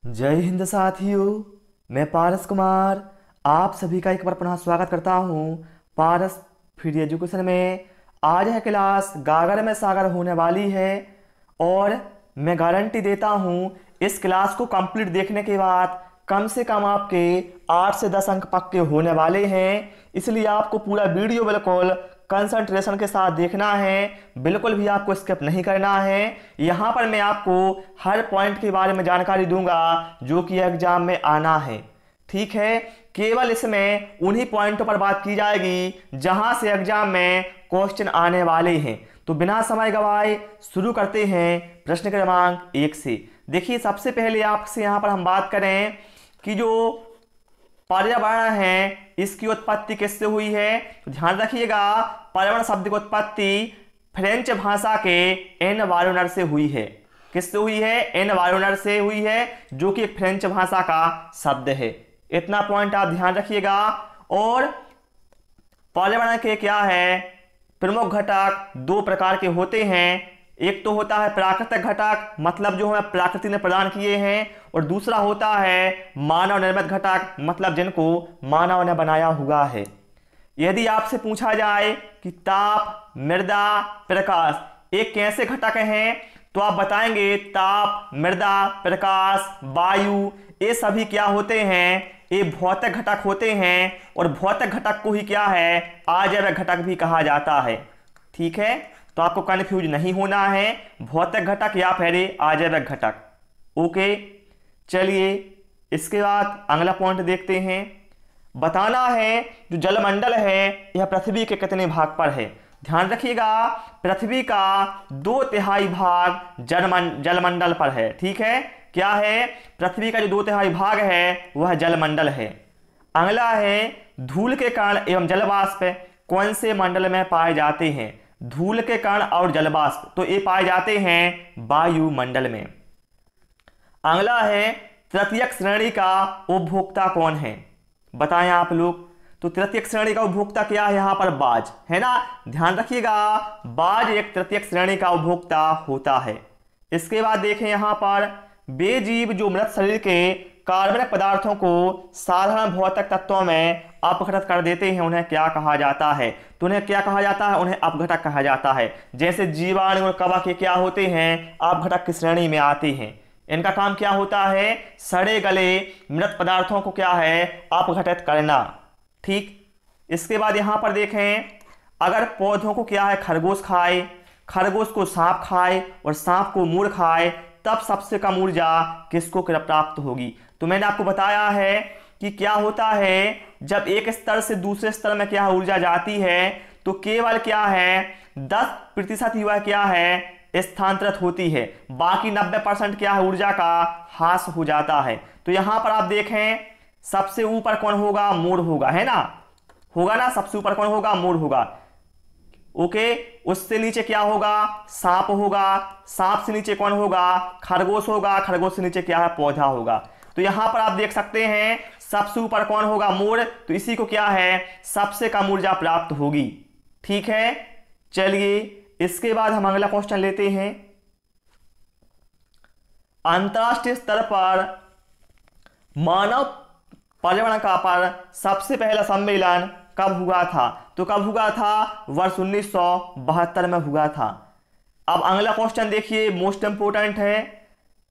जय हिंद साथियों। मैं पारस कुमार आप सभी का एक बार पुनः स्वागत करता हूँ पारस फ्री एजुकेशन में। आज है क्लास गागर में सागर होने वाली है और मैं गारंटी देता हूँ इस क्लास को कंप्लीट देखने के बाद कम से कम आपके 8 से 10 अंक पक्के होने वाले हैं। इसलिए आपको पूरा वीडियो बिल्कुल कंसंट्रेशन के साथ देखना है, बिल्कुल भी आपको स्किप नहीं करना है। यहाँ पर मैं आपको हर पॉइंट के बारे में जानकारी दूंगा जो कि एग्जाम में आना है। ठीक है, केवल इसमें उन्हीं पॉइंटों पर बात की जाएगी जहां से एग्जाम में क्वेश्चन आने वाले हैं। तो बिना समय गवाए शुरू करते हैं प्रश्न क्रमांक 1 से। देखिए, सबसे पहले आपसे यहाँ पर हम बात करें कि जो पर्यावरण है इसकी उत्पत्ति किससे हुई है। तो ध्यान रखिएगा, पर्यावरण शब्द की उत्पत्ति फ्रेंच भाषा के एनवायरनर से हुई है। किससे हुई है? एनवायरनर से हुई है, जो कि एक फ्रेंच भाषा का शब्द है। इतना पॉइंट आप ध्यान रखिएगा। और पर्यावरण के क्या है प्रमुख घटक दो प्रकार के होते हैं। एक तो होता है प्राकृतिक घटक, मतलब जो हमें प्रकृति ने प्रदान किए हैं, और दूसरा होता है मानव निर्मित घटक, मतलब जिनको मानव ने बनाया हुआ है। यदि आपसे पूछा जाए कि ताप, मृदा, प्रकाश एक कैसे घटक हैं, तो आप बताएंगे ताप, मृदा, प्रकाश, वायु ये सभी क्या होते हैं? ये भौतिक घटक होते हैं। और भौतिक घटक को ही क्या है? अजैविक घटक भी कहा जाता है। ठीक है, तो आपको कंफ्यूज नहीं होना है, भौतिक घटक या फिर अजैविक घटक। ओके, चलिए इसके बाद अगला पॉइंट देखते हैं। बताना है जो जलमंडल है यह पृथ्वी के कितने भाग पर है। ध्यान रखिएगा, पृथ्वी का 2/3 भाग जलमंडल पर है। ठीक है, क्या है? पृथ्वी का जो 2/3 भाग है वह जलमंडल है। अगला है धूल के कण एवं जलवाष्प कौन से मंडल में पाए जाते हैं। धूल के कण और जलवाष्प तो ये पाए जाते हैं वायुमंडल में। अगला है तृतीयक श्रेणी का उपभोक्ता कौन है, बताएं आप लोग। तो तृतीयक श्रेणी का उपभोक्ता क्या है? यहाँ पर बाज है ना। ध्यान रखिएगा, बाज एक तृतीयक श्रेणी का उपभोक्ता होता है। इसके बाद देखें यहाँ पर वे जीव जो मृत शरीर के कार्बनिक पदार्थों को साधारण भौतिक तत्वों में अपघटित कर देते हैं, उन्हें क्या कहा जाता है? तो उन्हें क्या कहा जाता है? उन्हें अपघटक कहा जाता है। जैसे जीवाणु और कवक ये क्या होते हैं? अपघटक की श्रेणी में आते हैं। इनका काम क्या होता है? सड़े गले मृत पदार्थों को क्या है? अपघटित करना। ठीक, इसके बाद यहां पर देखें, अगर पौधों को क्या है खरगोश खाए, खरगोश को सांप खाए और सांप को मूढ़ खाए, तब सबसे कम ऊर्जा किसको प्राप्त होगी। तो मैंने आपको बताया है कि क्या होता है जब एक स्तर से दूसरे स्तर में क्या ऊर्जा जाती है, तो केवल क्या है 10% ही वह क्या है स्थानांतरित होती है, बाकी 90% क्या है ऊर्जा का ह्रास हो जाता है। तो यहां पर आप देखें सबसे ऊपर कौन होगा? मोर होगा, है ना। होगा ना, सबसे ऊपर कौन होगा? मोर होगा। ओके, उससे नीचे क्या होगा? सांप होगा। सांप से नीचे कौन होगा? खरगोश होगा। खरगोश से नीचे क्या है? पौधा होगा। तो यहां पर आप देख सकते हैं सबसे ऊपर कौन होगा? मोर। तो इसी को क्या है सबसे कम ऊर्जा प्राप्त होगी। ठीक है, चलिए इसके बाद हम अगला क्वेश्चन लेते हैं। अंतरराष्ट्रीय स्तर पर मानव पर्यावरण का पर सबसे पहला सम्मेलन कब हुआ था? तो कब हुआ था? वर्ष 1972 में हुआ था। अब अगला क्वेश्चन देखिए, मोस्ट इंपोर्टेंट है।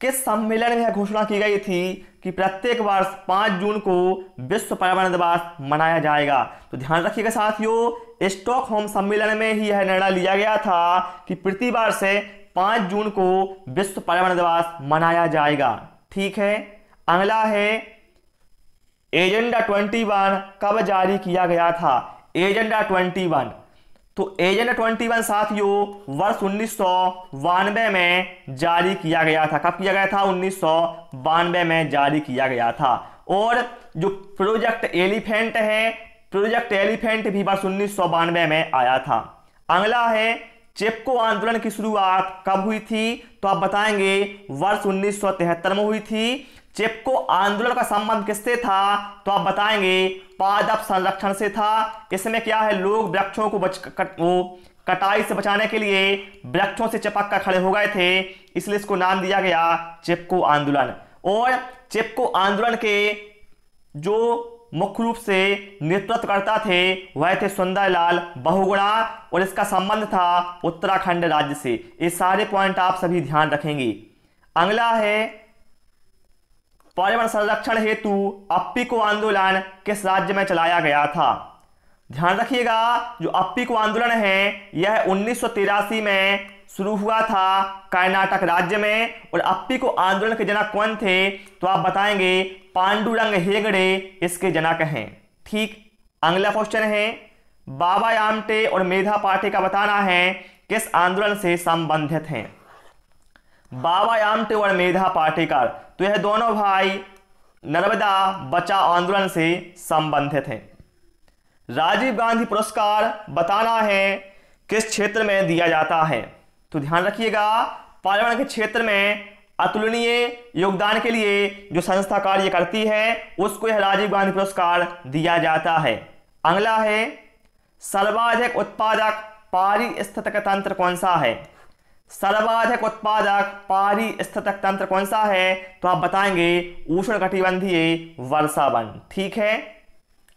किस सम्मेलन में यह घोषणा की गई थी कि प्रत्येक वर्ष 5 जून को विश्व पर्यावरण दिवस मनाया जाएगा। तो ध्यान रखिएगा साथियों, स्टॉकहोम सम्मेलन में ही यह निर्णय लिया गया था कि प्रति वर्ष 5 जून को विश्व पर्यावरण दिवस मनाया जाएगा। ठीक है, अगला है एजेंडा 21 कब जारी किया गया था? एजेंडा 21, तो एजेंडा 21 साथियों वर्ष 1992 में जारी किया गया था। कब किया गया था? 1992 में जारी किया गया था। और जो प्रोजेक्ट एलिफेंट है, प्रोजेक्ट एलिफेंट भी वर्ष 1992 में आया था। अगला है चिपको आंदोलन की शुरुआत कब हुई थी? तो आप बताएंगे वर्ष 1973 में हुई थी। चिपको आंदोलन का संबंध किससे था? तो आप बताएंगे पादप संरक्षण से था। इसमें क्या है लोग वृक्षों को कटाई से बचाने के लिए वृक्षों से चिपक कर खड़े हो गए थे, इसलिए इसको नाम दिया गया चिपको आंदोलन। और चिपको आंदोलन के जो मुख्य रूप से नेतृत्वकर्ता थे वह थे सुंदरलाल बहुगुणा और इसका संबंध था उत्तराखंड राज्य से। ये सारे पॉइंट आप सभी ध्यान रखेंगे। अगला है पर्यावरण संरक्षण हेतु अप्पिको आंदोलन किस राज्य में चलाया गया था। ध्यान रखिएगा, जो अप्पिको आंदोलन है यह 1983 में शुरू हुआ था कर्नाटक राज्य में। और अप्पिको आंदोलन के जनक कौन थे तो आप बताएंगे पांडुरंग हेगड़े इसके जनक हैं। ठीक। अगला क्वेश्चन है बाबा आमटे और मेधा पाटेकर बताना है किस आंदोलन से संबंधित हैं। बाबा आमटे और मेधा पाटेकर तो यह दोनों भाई नर्मदा बचाओ आंदोलन से संबंधित हैं। राजीव गांधी पुरस्कार बताना है किस क्षेत्र में दिया जाता है। तो ध्यान रखिएगा, पर्यावरण के क्षेत्र में अतुलनीय योगदान के लिए जो संस्था कार्य करती है उसको यह राजीव गांधी पुरस्कार दिया जाता है। अगला है सर्वाधिक उत्पादक पारिस्थितिक तंत्र कौन सा है। सर्वाधिक उत्पादक पारिस्थितिक तंत्र कौन सा है तो आप बताएंगे उष्णकटिबंधीय वर्षा वन। ठीक है।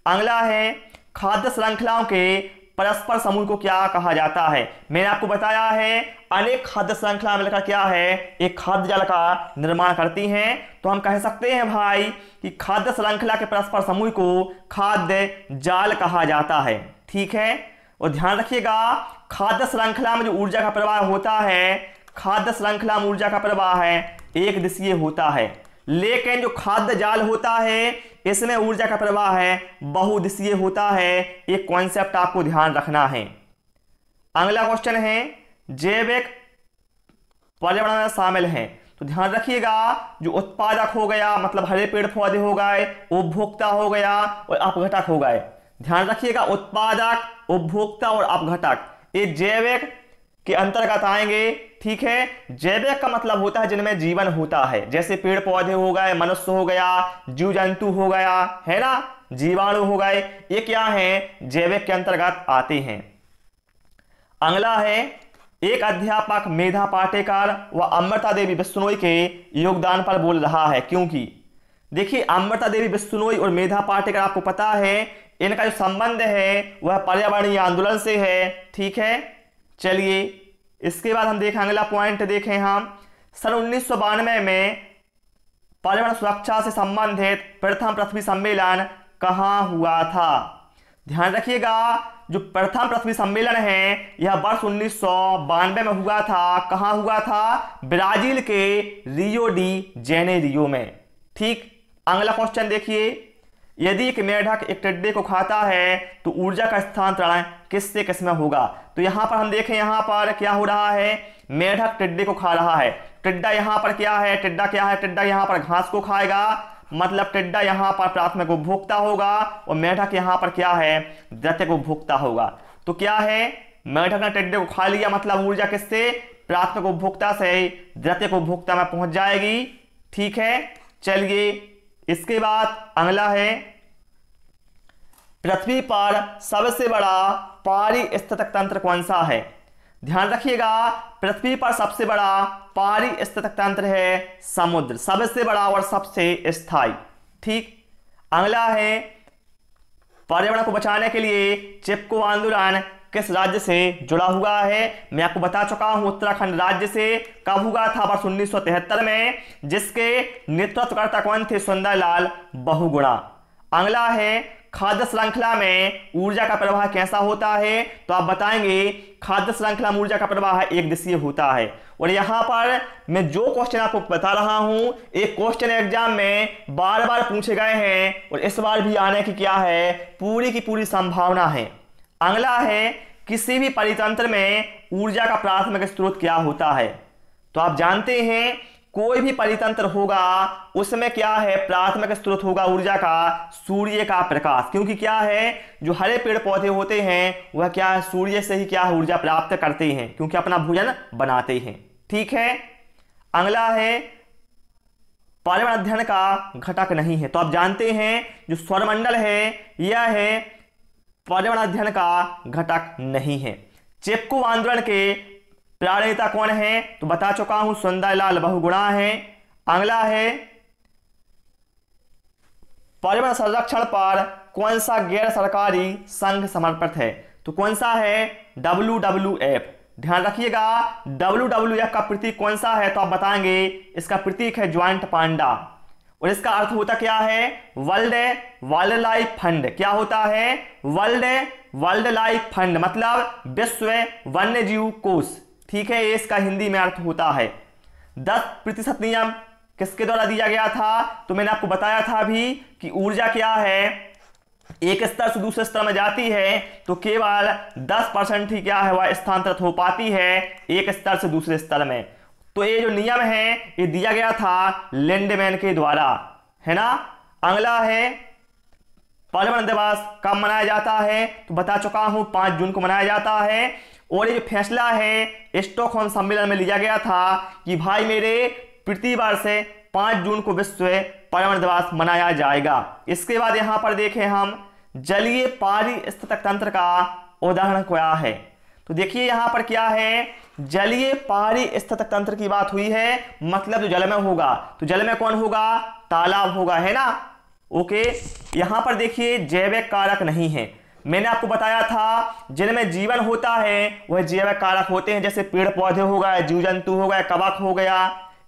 अगला है खाद्य श्रृंखलाओं के परस्पर समूह को क्या कहा जाता है। मैंने आपको बताया है अनेक खाद्य श्रृंखला मिलकर क्या है एक खाद्य जाल का निर्माण करती हैं। तो हम कह सकते हैं भाई कि खाद्य श्रृंखला के परस्पर समूह को खाद्य जाल कहा जाता है। ठीक है। और ध्यान रखिएगा खाद्य श्रृंखला में जो ऊर्जा का प्रवाह होता है, खाद्य श्रृंखला में ऊर्जा का प्रवाह है एक दिशीय होता है, लेकिन जो खाद्य जाल होता है इसमें ऊर्जा का प्रवाह है बहुदिशीय होता है। एक कॉन्सेप्ट आपको ध्यान रखना है। अगला क्वेश्चन है जैविक पर्यावरण में शामिल है। तो ध्यान रखिएगा जो उत्पादक हो गया मतलब हरे पेड़ पौधे हो गए, उपभोक्ता हो गया और अपघटक हो गए। ध्यान रखिएगा उत्पादक, उपभोक्ता और अपघटक ये जैविक के अंतर्गत आएंगे। ठीक है। जैविक का मतलब होता है जिनमें जीवन होता है, जैसे पेड़ पौधे हो गए, मनुष्य हो गया, जीव जंतु हो गया, है ना, जीवाणु हो गए, ये क्या है जैविक के अंतर्गत आते हैं। अगला है एक अध्यापक मेधा पाटेकर व अमृता देवी बिश्नोई के योगदान पर बोल रहा है क्योंकि देखिए अमृता देवी बिश्नोई और मेधा पाटेकर आपको पता है इनका जो संबंध है वह पर्यावरणीय आंदोलन से है। ठीक है। चलिए इसके बाद हम देखें अगला पॉइंट देखें हम सन 1992 में पर्यावरण सुरक्षा से संबंधित प्रथम पृथ्वी सम्मेलन कहाँ हुआ था। ध्यान रखिएगा जो प्रथम पृथ्वी सम्मेलन है यह वर्ष 1992 में हुआ था। कहाँ हुआ था? ब्राजील के रियो डी जेनेरियो में। ठीक। अगला क्वेश्चन देखिए यदि एक मेढक एक टिड्डे को खाता है तो ऊर्जा का स्थानांतरण किससे किस में होगा। तो यहां पर हम देखें यहां पर क्या हो रहा है मेढक टिड्डे को खा रहा है। टिड्डा यहां पर क्या है, टिड्डा क्या है, टिड्डा यहां पर घास को खाएगा मतलब टिड्डा यहां पर प्राथमिक उपभोक्ता होगा और मेढक यहां पर क्या है द्वितीयक उपभोक्ता होगा। तो क्या है मेढक ने टिड्डे को खा लिया मतलब ऊर्जा किससे प्राथमिक उपभोक्ता से द्वितीयक उपभोक्ता में पहुंच जाएगी। ठीक है। चलिए इसके बाद अगला है पृथ्वी पर सबसे बड़ा पारिस्थितिक तंत्र कौन सा है। ध्यान रखिएगा पृथ्वी पर सबसे बड़ा पारिस्थितिक तंत्र है समुद्र, सबसे बड़ा और सबसे स्थायी। ठीक। अगला है पर्यावरण को बचाने के लिए चिपको आंदोलन किस राज्य से जुड़ा हुआ है। मैं आपको बता चुका हूं उत्तराखंड राज्य से। कब हुआ था? वर्ष 1973 में, जिसके नेतृत्वकर्ता कौन थे? सुंदरलाल बहुगुणा। अगला है खाद्य श्रृंखला में ऊर्जा का प्रवाह कैसा होता है। तो आप बताएंगे खाद्य श्रृंखला में ऊर्जा का प्रवाह एक दिशीय होता है। और यहां पर मैं जो क्वेश्चन आपको बता रहा हूं एक क्वेश्चन एग्जाम में बार बार पूछे गए हैं और इस बार भी आने की क्या है पूरी की पूरी संभावना है। अगला है किसी भी परितंत्र में ऊर्जा का प्राथमिक स्रोत क्या होता है। तो आप जानते हैं कोई भी परितंत्र होगा उसमें क्या है प्राथमिक स्रोत होगा ऊर्जा का सूर्य का प्रकाश, क्योंकि क्या है जो हरे पेड़ पौधे होते हैं वह क्या है सूर्य से ही क्या है ऊर्जा प्राप्त करते हैं क्योंकि अपना भोजन बनाते हैं। ठीक है। अगला है पर्यावरण अध्ययन का घटक नहीं है। तो आप जानते हैं जो सौरमंडल है यह है पर्यावरण अध्ययन का घटक नहीं है। चिपको आंदोलन के प्रणेता कौन है? तो बता चुका हूं सुंदरलाल बहुगुणा है। अगला है पर्यावरण संरक्षण पर कौन सा गैर सरकारी संघ समर्पित है? तो कौन सा है? WWF। ध्यान रखिएगा, WWF का प्रतीक कौन सा है? तो आप बताएंगे इसका प्रतीक है ज्वाइंट पांडा, और इसका अर्थ होता क्या है? World wild life fund. क्या होता है? वर्ल्ड वाइल्ड लाइफ फंड, मतलब विश्व वन्य जीव कोष। ठीक है, ये इसका हिंदी में अर्थ होता है। 10% नियम किसके द्वारा दिया गया था? तो मैंने आपको बताया था अभी कि ऊर्जा क्या है, एक स्तर से दूसरे स्तर में जाती है तो केवल 10% ही क्या है वह स्थानांतरित हो पाती है एक स्तर से दूसरे स्तर में। तो ये जो नियम है ये दिया गया था लैंडमैन के द्वारा, है ना। अगला है पर्यावरण दिवस कब मनाया जाता है? तो बता चुका हूं 5 जून को मनाया जाता है। और ये जो फैसला है स्टॉकहोम सम्मेलन में लिया गया था कि भाई मेरे प्रति वर्ष 5 जून को विश्व पर्यावरण दिवस मनाया जाएगा। इसके बाद यहां पर देखें हम जलीय पारिस्थितिक तंत्र का उदाहरण क्या है? तो देखिए यहां पर क्या है, जलीय पारिस्थितिक तंत्र की बात हुई है, मतलब जो जल में होगा, तो जल में कौन होगा? तालाब होगा, है ना। ओके, यहां पर देखिए जैविक कारक नहीं है। मैंने आपको बताया था जिनमें जीवन होता है वह जैविक कारक होते हैं, जैसे पेड़ पौधे हो गए, जीव जंतु हो गए, कवक हो गया,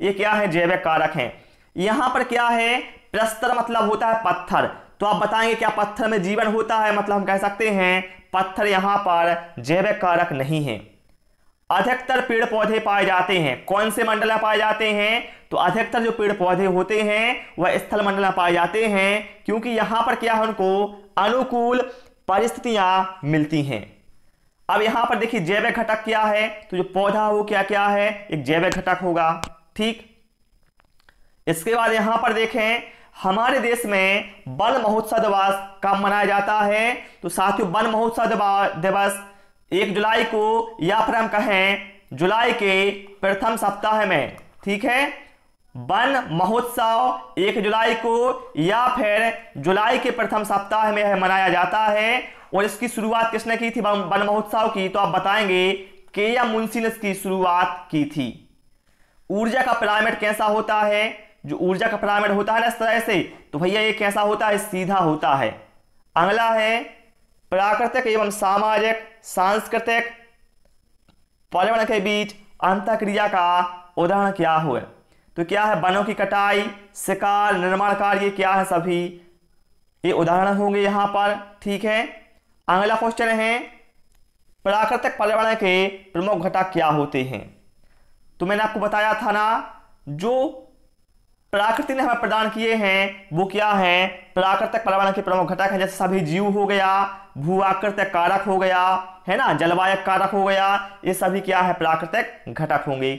ये क्या है? जैविक कारक हैं। यहां पर क्या है? प्रस्तर मतलब होता है पत्थर। तो आप बताएंगे क्या पत्थर में जीवन होता है? मतलब हम कह सकते हैं पत्थर यहां पर जैविक कारक नहीं है। अधिकतर पेड़ पौधे पाए जाते हैं, कौन से मंडल में पाए जाते हैं? तो अधिकतर जो पेड़ पौधे होते हैं वह स्थल मंडल में पाए जाते हैं, क्योंकि यहां पर क्या है, उनको अनुकूल परिस्थितियां मिलती हैं। अब यहां पर देखिए जैविक घटक क्या है? तो जो पौधा हो क्या क्या है? एक जैविक घटक होगा। ठीक, इसके बाद यहां पर देखें हमारे देश में वन महोत्सव दिवस कब मनाया जाता है? तो साथियों वन महोत्सव दिवस 1 जुलाई को, या फिर हम कहें जुलाई के प्रथम सप्ताह में। ठीक है, वन महोत्सव 1 जुलाई को या फिर जुलाई के प्रथम सप्ताह में मनाया जाता है। और इसकी शुरुआत किसने की थी वन महोत्सव की? तो आप बताएंगे के मुंशी ने इसकी शुरुआत की थी। ऊर्जा का पिरामिड कैसा होता है? जो ऊर्जा का पिरामिड होता है ना इस तरह से, तो भैया ये कैसा होता है? सीधा होता है। अगला है प्राकृतिक एवं सामाजिक सांस्कृतिक पर्यावरण के बीच अंतःक्रिया का उदाहरण क्या हुआ? तो क्या है? वनों की कटाई, शिकार, निर्माण कार्य, क्या है? सभी ये उदाहरण होंगे यहां पर। ठीक है, अगला क्वेश्चन है प्राकृतिक पर्यावरण के प्रमुख घटक क्या होते हैं? तो मैंने आपको बताया था ना, जो प्रकृति ने हमें प्रदान किए हैं वो क्या है? प्राकृतिक पर्यावरण के प्रमुख घटक हैं, जैसे सभी जीव हो गया, भू आकृतिक कारक हो गया, है ना, जलवायु कारक हो गया, ये सभी क्या है? प्राकृतिक घटक होंगे।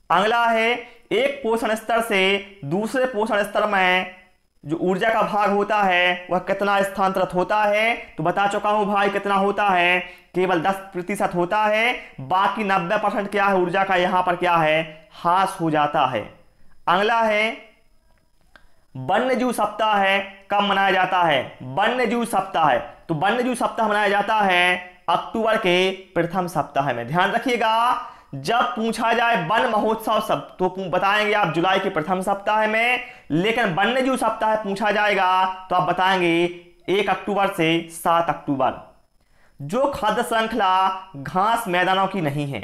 अगला है एक पोषण स्तर से दूसरे पोषण स्तर में जो ऊर्जा का भाग होता है वह कितना स्थानांतरित होता है? तो बता चुका हूं भाई कितना होता है? केवल 10% होता है, बाकी 90% क्या है ऊर्जा का यहां पर क्या है? ह्रास हो जाता है। अगला है वन्य जीव सप्ताह है कब मनाया जाता है? वन्य जीव सप्ताह, तो वन्य जीव सप्ताह मनाया जाता है अक्टूबर के प्रथम सप्ताह में। ध्यान रखिएगा, जब पूछा जाए वन महोत्सव सब तो बताएंगे आप जुलाई के प्रथम सप्ताह में, लेकिन वन्य जीव सप्ताह पूछा जाएगा तो आप बताएंगे 1 अक्टूबर से 7 अक्टूबर। जो खाद्य श्रृंखला घास मैदानों की नहीं है,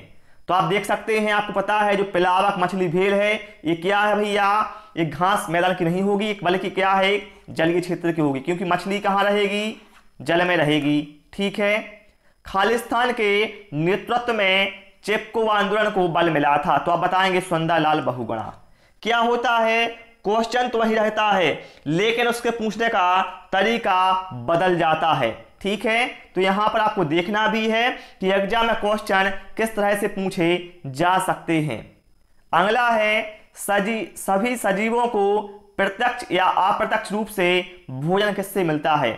तो आप देख सकते हैं, आपको पता है जो पिलावक मछली भेल है ये क्या है भैया? ये घास मैदान की नहीं होगी, बल्कि क्या है? जलीय क्षेत्र की होगी, क्योंकि मछली कहां रहेगी? जल में रहेगी। ठीक है, खालिस्तान के नेतृत्व में चिपको आंदोलन को बल मिला था, तो आप बताएंगे सुंदरलाल बहुगुणा। क्या होता है? क्वेश्चन तो वही रहता है, लेकिन उसके पूछने का तरीका बदल जाता है। ठीक है, तो यहां पर आपको देखना भी है कि एग्जाम में क्वेश्चन किस तरह से पूछे जा सकते हैं। अगला है सभी सजीवों को प्रत्यक्ष या अप्रत्यक्ष रूप से भोजन किससे मिलता है?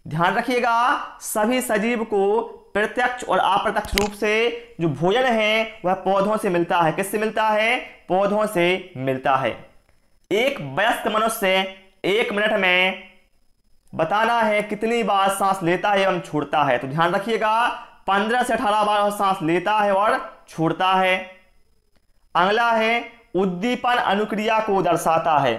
ध्यान रखिएगा, सभी सजीव को प्रत्यक्ष और अप्रत्यक्ष रूप से जो भोजन है वह पौधों से मिलता है। किससे मिलता है? पौधों से मिलता है। एक वयस्क मनुष्य 1 मिनट में बताना है कितनी बार सांस लेता है एवं छोड़ता है? तो ध्यान रखिएगा 15 से 18 बार सांस लेता है और छोड़ता है। अगला है उद्दीपन अनुक्रिया को दर्शाता है,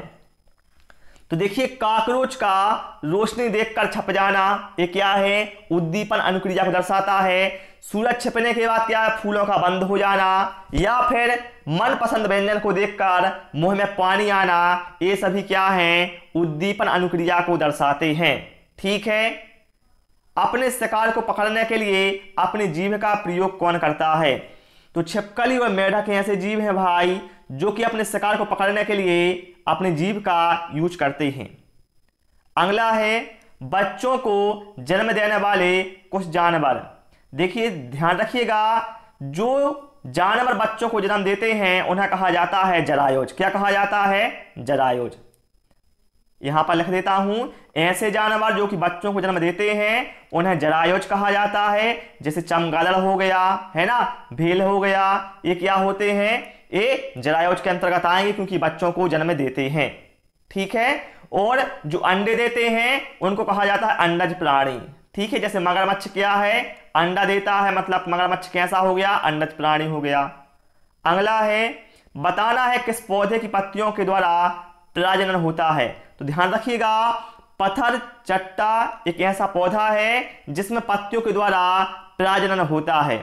तो देखिए कॉकरोच का रोशनी देखकर छप जाना, ये क्या है, उद्दीपन अनुक्रिया को दर्शाता है। सूरज छिपने के बाद क्या है, फूलों का बंद हो जाना, या फिर मनपसंद व्यंजन को देखकर मुंह में पानी आना, ये सभी क्या हैं, उद्दीपन अनुक्रिया को दर्शाते हैं। ठीक है। अपने शिकार को पकड़ने के लिए अपनी जीभ का प्रयोग कौन करता है? तो छिपकली और मेढक ऐसे जीव हैं भाई जो कि अपने शिकार को पकड़ने के लिए अपनी जीभ का यूज करते हैं। अगला है बच्चों को जन्म देने वाले कुछ जानवर। देखिए ध्यान रखिएगा, जो जानवर बच्चों को जन्म देते हैं उन्हें कहा जाता है जरायुज। क्या कहा जाता है? जरायुज। यहां पर लिख देता हूं, ऐसे जानवर जो कि बच्चों को जन्म देते हैं उन्हें जरायुज कहा जाता है। जैसे चमगादड़ हो गया, है ना, भेल हो गया, ये क्या होते हैं, ये जरायुज के अंतर्गत आएंगे क्योंकि बच्चों को जन्म देते हैं। ठीक है। और जो अंडे देते हैं उनको कहा जाता है अंडज प्राणी। ठीक है। जैसे मगरमच्छ क्या है, अंडा देता है, मतलब मगरमच्छ कैसा हो गया, अंडज प्राणी हो गया। अगला है बताना है किस पौधे की पत्तियों के द्वारा प्रजनन होता है। तो ध्यान रखिएगा, पत्थर चट्टा एक ऐसा पौधा है जिसमें पत्तियों के द्वारा प्रजनन होता है।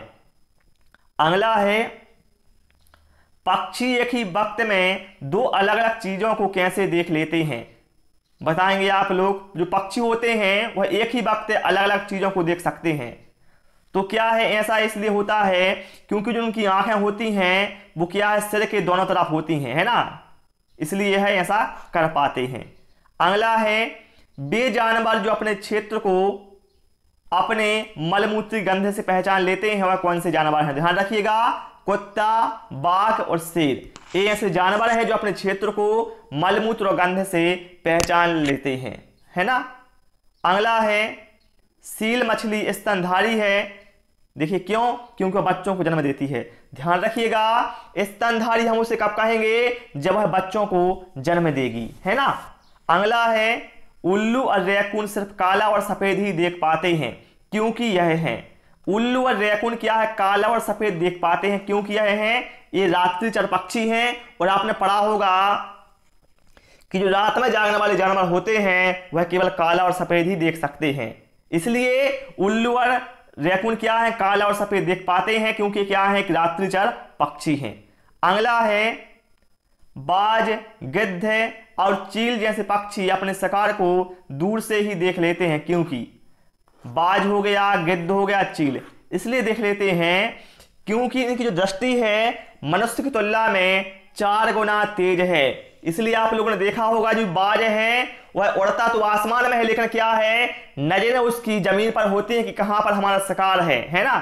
अगला है पक्षी एक ही वक्त में दो अलग अलग चीजों को कैसे देख लेते हैं। बताएंगे आप लोग, जो पक्षी होते हैं वह एक ही वक्त अलग अलग चीजों को देख सकते हैं। तो क्या है, ऐसा इसलिए होता है क्योंकि जो उनकी आंखें होती हैं वो क्या है, सिर के दोनों तरफ होती हैं, है ना, इसलिए यह ऐसा कर पाते हैं। अगला है वे जानवर जो अपने क्षेत्र को अपने मलमूत्र गंध से पहचान लेते हैं वह कौन से जानवर हैं। ध्यान रखिएगा, कुत्ता, बाघ और शेर, ये ऐसे जानवर हैं जो अपने क्षेत्र को मलमूत्र और गंध से पहचान लेते हैं, है ना। अगला है सील मछली स्तनधारी है। देखिए क्यों, क्योंकि बच्चों को जन्म देती है। ध्यान रखिएगा, स्तनधारी हम उसे कब कहेंगे, जब वह बच्चों को जन्म देगी, है ना। अगला है उल्लू और रैकून सिर्फ काला और सफेद ही देख पाते हैं क्योंकि यह है, उल्लू और रैकून क्या है, काला और सफेद देख पाते हैं क्योंकि यह है, ये रात्रिचर पक्षी हैं। और आपने पढ़ा होगा कि जो रात में जागने वाले जानवर होते हैं वह केवल काला और सफेद ही देख सकते हैं, इसलिए उल्लू और रैकून क्या है, काला और सफेद देख पाते हैं क्योंकि क्या है, कि रात्रिचर पक्षी हैं। अगला है बाज, गिद्ध और चील जैसे पक्षी अपने शिकार को दूर से ही देख लेते हैं क्योंकि, बाज हो गया, गिद्ध हो गया, चील इसलिए देख लेते हैं क्योंकि इनकी जो दृष्टि है मनुष्य की तुलना में 4 गुना तेज है। इसलिए आप लोगों ने देखा होगा जो बाज है वह उड़ता तो आसमान में है लेकिन क्या है, नजरें उसकी जमीन पर होती है कि कहां पर हमारा शिकार है ना।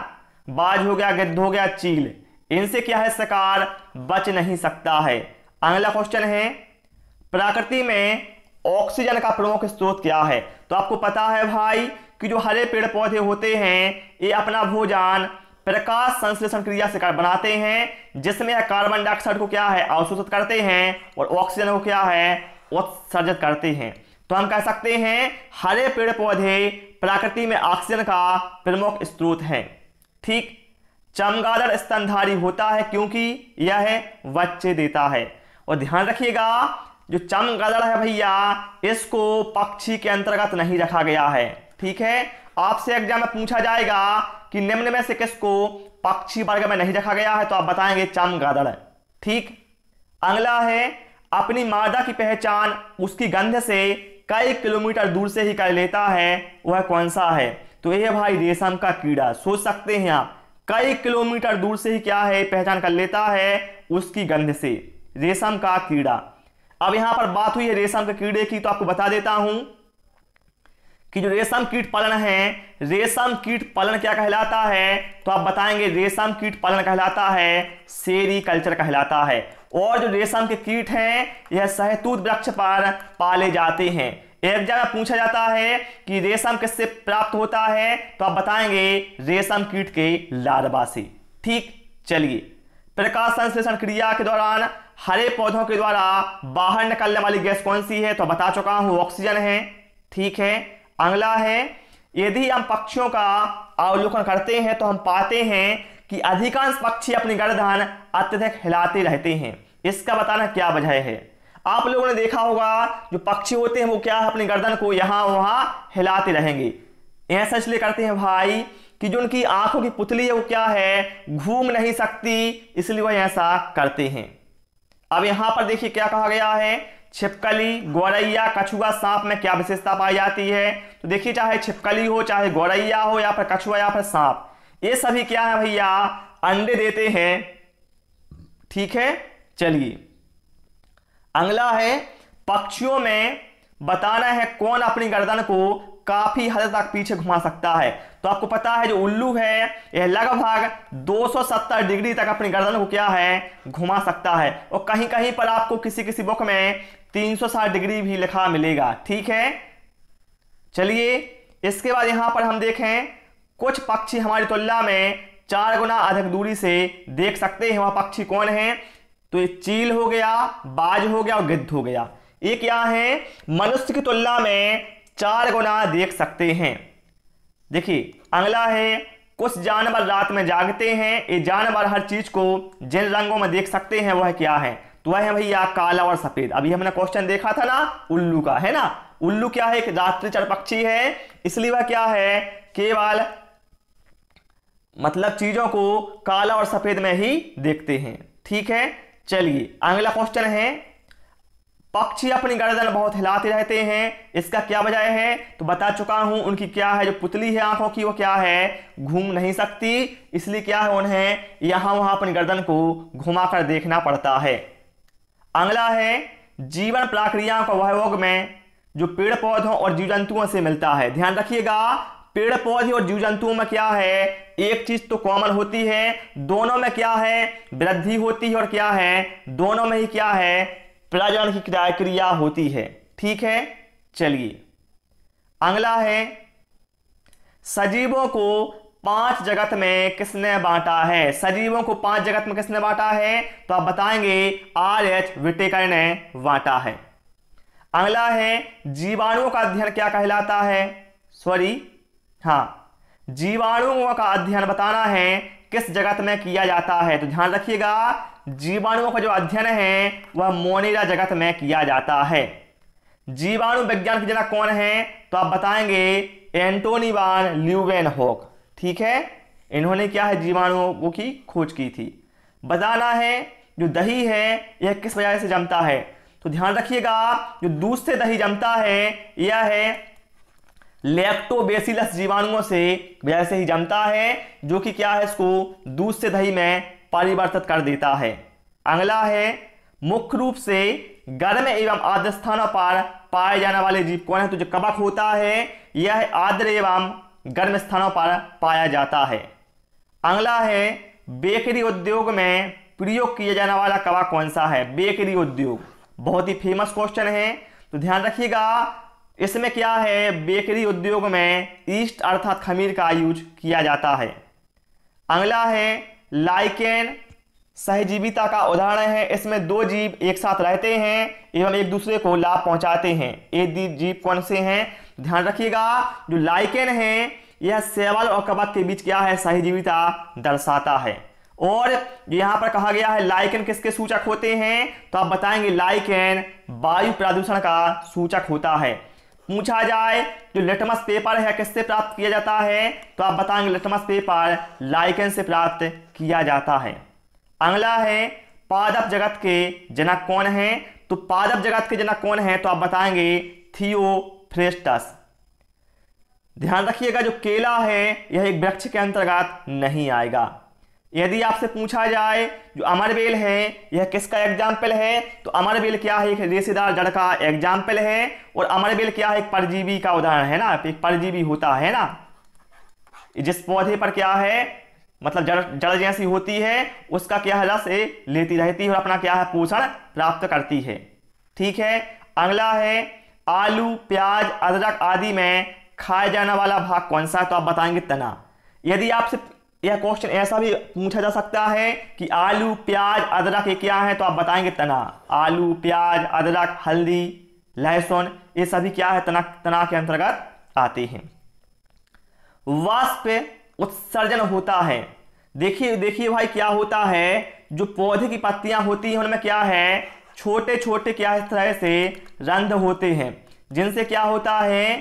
बाज हो गया, गिद्ध हो गया, चील, इनसे क्या है, शिकार बच नहीं सकता है। अगला क्वेश्चन है प्रकृति में ऑक्सीजन का प्रमुख स्रोत क्या है। तो आपको पता है भाई कि जो हरे पेड़ पौधे होते हैं ये अपना भोजन प्रकाश संश्लेषण क्रिया से बनाते हैं, जिसमें कार्बन डाइऑक्साइड को क्या है, अवशोषित करते हैं और ऑक्सीजन को क्या है, उत्सर्जित करते हैं। तो हम कह सकते हैं हरे पेड़ पौधे प्रकृति में ऑक्सीजन का प्रमुख स्रोत है। ठीक। चमगादड़ स्तनधारी होता है क्योंकि यह बच्चे देता है। और ध्यान रखिएगा जो चमगादड़ है भैया इसको पक्षी के अंतर्गत नहीं रखा गया है। ठीक है। आपसे एग्जाम में पूछा जाएगा कि निम्न में से किसको पक्षी वर्ग में नहीं रखा गया है, तो आप बताएंगे चमगादड़। ठीक। अगला है अपनी मादा की पहचान उसकी गंध से कई किलोमीटर दूर से ही कर लेता है, वह कौन सा है। तो यह भाई रेशम का कीड़ा। सोच सकते हैं आप, कई किलोमीटर दूर से ही क्या है, पहचान कर लेता है उसकी गंध से, रेशम का कीड़ा। अब यहां पर बात हुई है रेशम के कीड़े की, तो आपको बता देता हूं कि जो रेशम कीट पालन है, रेशम कीट पालन क्या कहलाता है, तो आप बताएंगे रेशम कीट पालन कहलाता है सेरीकल्चर कहलाता है। और जो रेशम के कीट हैं यह शहतूत वृक्ष पर पाले जाते हैं। एक जगह पूछा जाता है कि रेशम किससे प्राप्त होता है, तो आप बताएंगे रेशम कीट के लार्वा से। ठीक। चलिए, प्रकाश संश्लेषण क्रिया के दौरान हरे पौधों के द्वारा बाहर निकलने वाली गैस कौन सी है, तो बता चुका हूं ऑक्सीजन है। ठीक है। अगला है यदि हम पक्षियों का अवलोकन करते हैं तो हम पाते हैं कि अधिकांश पक्षी अपनी गर्दन अत्यधिक हिलाते रहते हैं। इसका बताना क्या वजह है। आप लोगों ने देखा होगा जो पक्षी होते हैं वो क्या है, अपनी गर्दन को यहां वहां हिलाते रहेंगे। ऐसा इसलिए करते हैं भाई कि जो उनकी आंखों की पुतली है वो क्या है, घूम नहीं सकती, इसलिए वह ऐसा करते हैं। अब यहां पर देखिए क्या कहा गया है, छिपकली, गौरैया, कछुआ, सांप में क्या विशेषता पाई जाती है। तो देखिए चाहे छिपकली हो, चाहे गौरैया हो, या फिर कछुआ या फिर सांप, ये सभी क्या है भैया, अंडे देते हैं। ठीक है, चलिए अगला है, पक्षियों में बताना है कौन अपनी गर्दन को काफी हद तक पीछे घुमा सकता है। तो आपको पता है जो उल्लू है यह लगभग 270 डिग्री तक अपनी गर्दन को क्या है, घुमा सकता है। और कहीं कहीं पर आपको किसी किसी बुक में 360 डिग्री भी लिखा मिलेगा। ठीक है, चलिए इसके बाद यहां पर हम देखें कुछ पक्षी हमारी तुलना में 4 गुना अधिक दूरी से देख सकते हैं। वह पक्षी कौन है, तो ये चील हो गया, बाज हो गया और गिद्ध हो गया। ये क्या है, मनुष्य की तुलना में 4 गुना देख सकते हैं। देखिए अगला है, कुछ जानवर रात में जागते हैं। ये जानवर हर चीज को जिन रंगों में देख सकते हैं वह क्या है, तो वह है भैया काला और सफेद। अभी हमने क्वेश्चन देखा था ना उल्लू का, है ना। उल्लू क्या है, एक रात्रिचर पक्षी है, इसलिए वह क्या है, केवल मतलब चीजों को काला और सफेद में ही देखते हैं। ठीक है, चलिए अगला क्वेश्चन है, पक्षी अपनी गर्दन बहुत हिलाते रहते हैं, इसका क्या वजह है, तो बता चुका हूं। उनकी क्या है, जो पुतली है आंखों की वो क्या है, घूम नहीं सकती, इसलिए क्या है, उन्हें यहां वहां अपनी गर्दन को घुमाकर देखना पड़ता है। अगला है, जीवन प्रक्रिया का वह में जो पेड़ पौधों और जीव जंतुओं से मिलता है। ध्यान रखिएगा, पेड़ पौधे और जीव जंतुओं में क्या है, एक चीज तो कॉमन होती है, दोनों में क्या है, वृद्धि होती है, और क्या है, दोनों में ही क्या है, प्रजनन की क्रिया होती है। ठीक है, चलिए अगला है, सजीवों को 5 जगत में किसने बांटा है। सजीवों को 5 जगत में किसने बांटा है, तो आप बताएंगे RH विटेकर ने बांटा है। अगला है, जीवाणुओं का अध्ययन क्या कहलाता है, जीवाणुओं का अध्ययन बताना है किस जगत में किया जाता है। तो ध्यान रखिएगा, जीवाणुओं का जो अध्ययन है वह मोनिरा जगत में किया जाता है। जीवाणु विज्ञान के जनक कौन है, तो आप बताएंगे एंटोनी वान ल्यूवेनहॉक। ठीक है, इन्होंने क्या है, जीवाणुओं की खोज की थी। बताना है जो दही है यह किस वजह से जमता है। तो ध्यान रखिएगा, जो दूध से दही जमता है यह है लैक्टोबैसिलस जीवाणुओं से वजह से ही जमता है, जो कि क्या है, इसको दूध से दही में परिवर्तित कर देता है। अगला है, मुख्य रूप से गर्म एवं आर्द्र स्थानों पर पाए जाने वाले जीव कौन है, तो जो कवक होता है यह आर्द्र एवं गर्म स्थानों पर पाया जाता है। अगला है, बेकरी उद्योग में प्रयोग किया जाने वाला कवक कौन सा है। बेकरी उद्योग बहुत ही फेमस क्वेश्चन है, तो ध्यान रखिएगा, इसमें क्या है, बेकरी उद्योग में ईस्ट अर्थात खमीर का यूज किया जाता है। अगला है, लाइकेन सहजीविता का उदाहरण है। इसमें 2 जीव एक साथ रहते हैं एवं एक दूसरे को लाभ पहुंचाते हैं। ये जीव कौन से हैं, ध्यान रखिएगा, जो लाइकेन है यह शैवाल और कवक के बीच क्या है, सहजीविता दर्शाता है। और यहां पर कहा गया है लाइकेन किसके सूचक होते हैं, तो आप बताएंगे लाइकेन वायु प्रदूषण का सूचक होता है। पूछा जाए जो लिटमस पेपर है किससे प्राप्त किया जाता है, तो आप बताएंगे लिटमस पेपर लाइकेन से प्राप्त किया जाता है। अगला है, पादप जगत के जनक कौन है, तो पादप जगत के जनक कौन है, तो आप बताएंगे थियोफ्रेस्टस। ध्यान रखिएगा, जो केला है यह एक वृक्ष के अंतर्गत नहीं आएगा। यदि आपसे पूछा जाए जो अमरबेल है यह किसका एग्जाम्पल है, तो अमरबेल क्या है, एक रेशेदार जड़ का एग्जाम्पल है। और अमरबेल क्या है, एक परजीवी का उदाहरण है ना, एक परजीवी होता है ना, जिस पौधे पर क्या है, मतलब जड़ जैसी होती है, उसका क्या है, रस लेती रहती है और अपना क्या है, पोषण प्राप्त करती है। ठीक है, अगला है, आलू, प्याज, अदरक आदि में खाया जाने वाला भाग कौन सा है, तो आप बताएंगे तना। यदि आपसे यह क्वेश्चन ऐसा भी पूछा जा सकता है कि आलू, प्याज, अदरक ये क्या है, तो आप बताएंगे तना। आलू, प्याज, अदरक, हल्दी, लहसुन ये सभी क्या है, तना के अंतर्गत आते हैं। वाष्प उत्सर्जन होता है। देखिए भाई क्या होता है, जो पौधे की पत्तियां होती हैं उनमें क्या है, छोटे छोटे क्या इस तरह से रंध्र होते हैं जिनसे क्या होता है,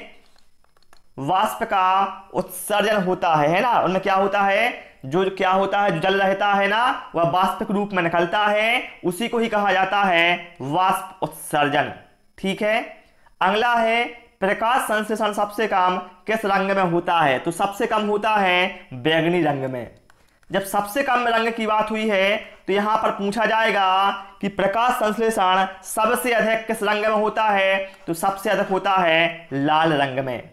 वाष्प का उत्सर्जन होता है ना। उनमें क्या होता है, जो क्या होता है, जो जल रहता है ना वह वाष्प के रूप में निकलता है, उसी को ही कहा जाता है वाष्प उत्सर्जन। ठीक है। अगला है प्रकाश संश्लेषण सबसे कम किस रंग में होता है? तो सबसे कम होता है बैंगनी रंग में। जब सबसे कम रंग की बात हुई है तो यहां पर पूछा जाएगा कि प्रकाश संश्लेषण सबसे अधिक किस रंग में होता है? तो सबसे अधिक होता है लाल रंग में।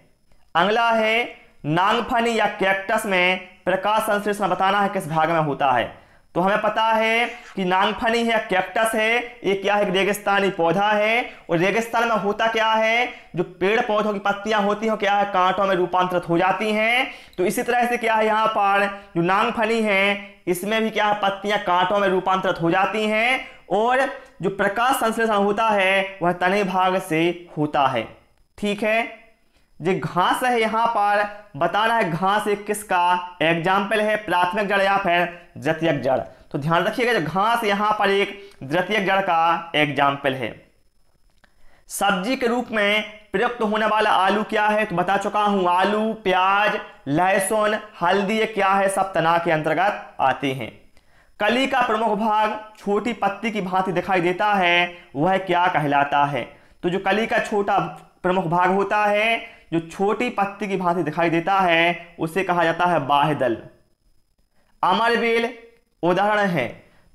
अगला है नांगफनी या कैक्टस में प्रकाश संश्लेषण बताना है किस भाग में होता है? तो हमें पता है कि नांगफनी है, कैक्टस है, ये क्या है, रेगिस्तानी पौधा है। और रेगिस्तान में होता क्या है, जो पेड़ पौधों की पत्तियां होती हैं क्या है, कांटों में रूपांतरित हो जाती हैं। तो इसी तरह से क्या है, यहाँ पर जो नांगफनी है इसमें भी क्या है, पत्तियां कांटों में रूपांतरित हो जाती हैं। और जो प्रकाश संश्लेषण होता है वह तने भाग से होता है। ठीक है। जो घास है यहाँ पर बताना है घास एक किसका एग्जाम्पल है, प्राथमिक जड़ या फिर द्वितीयक जड़। तो ध्यान रखिएगा, जो घास यहाँ पर एक द्वितीयक जड़ का एग्जाम्पल है। सब्जी के रूप में प्रयुक्त होने वाला आलू क्या है? तो बता चुका हूं, आलू, प्याज, लहसुन, हल्दी, ये क्या है, सब तना के अंतर्गत आते हैं। कली का प्रमुख भाग छोटी पत्ती की भांति दिखाई देता है, वह क्या कहलाता है? तो जो कली का छोटा प्रमुख भाग होता है, जो छोटी पत्ती की भांति दिखाई देता है, उसे कहा जाता है बाह्यदल। अमरबेल उदाहरण है,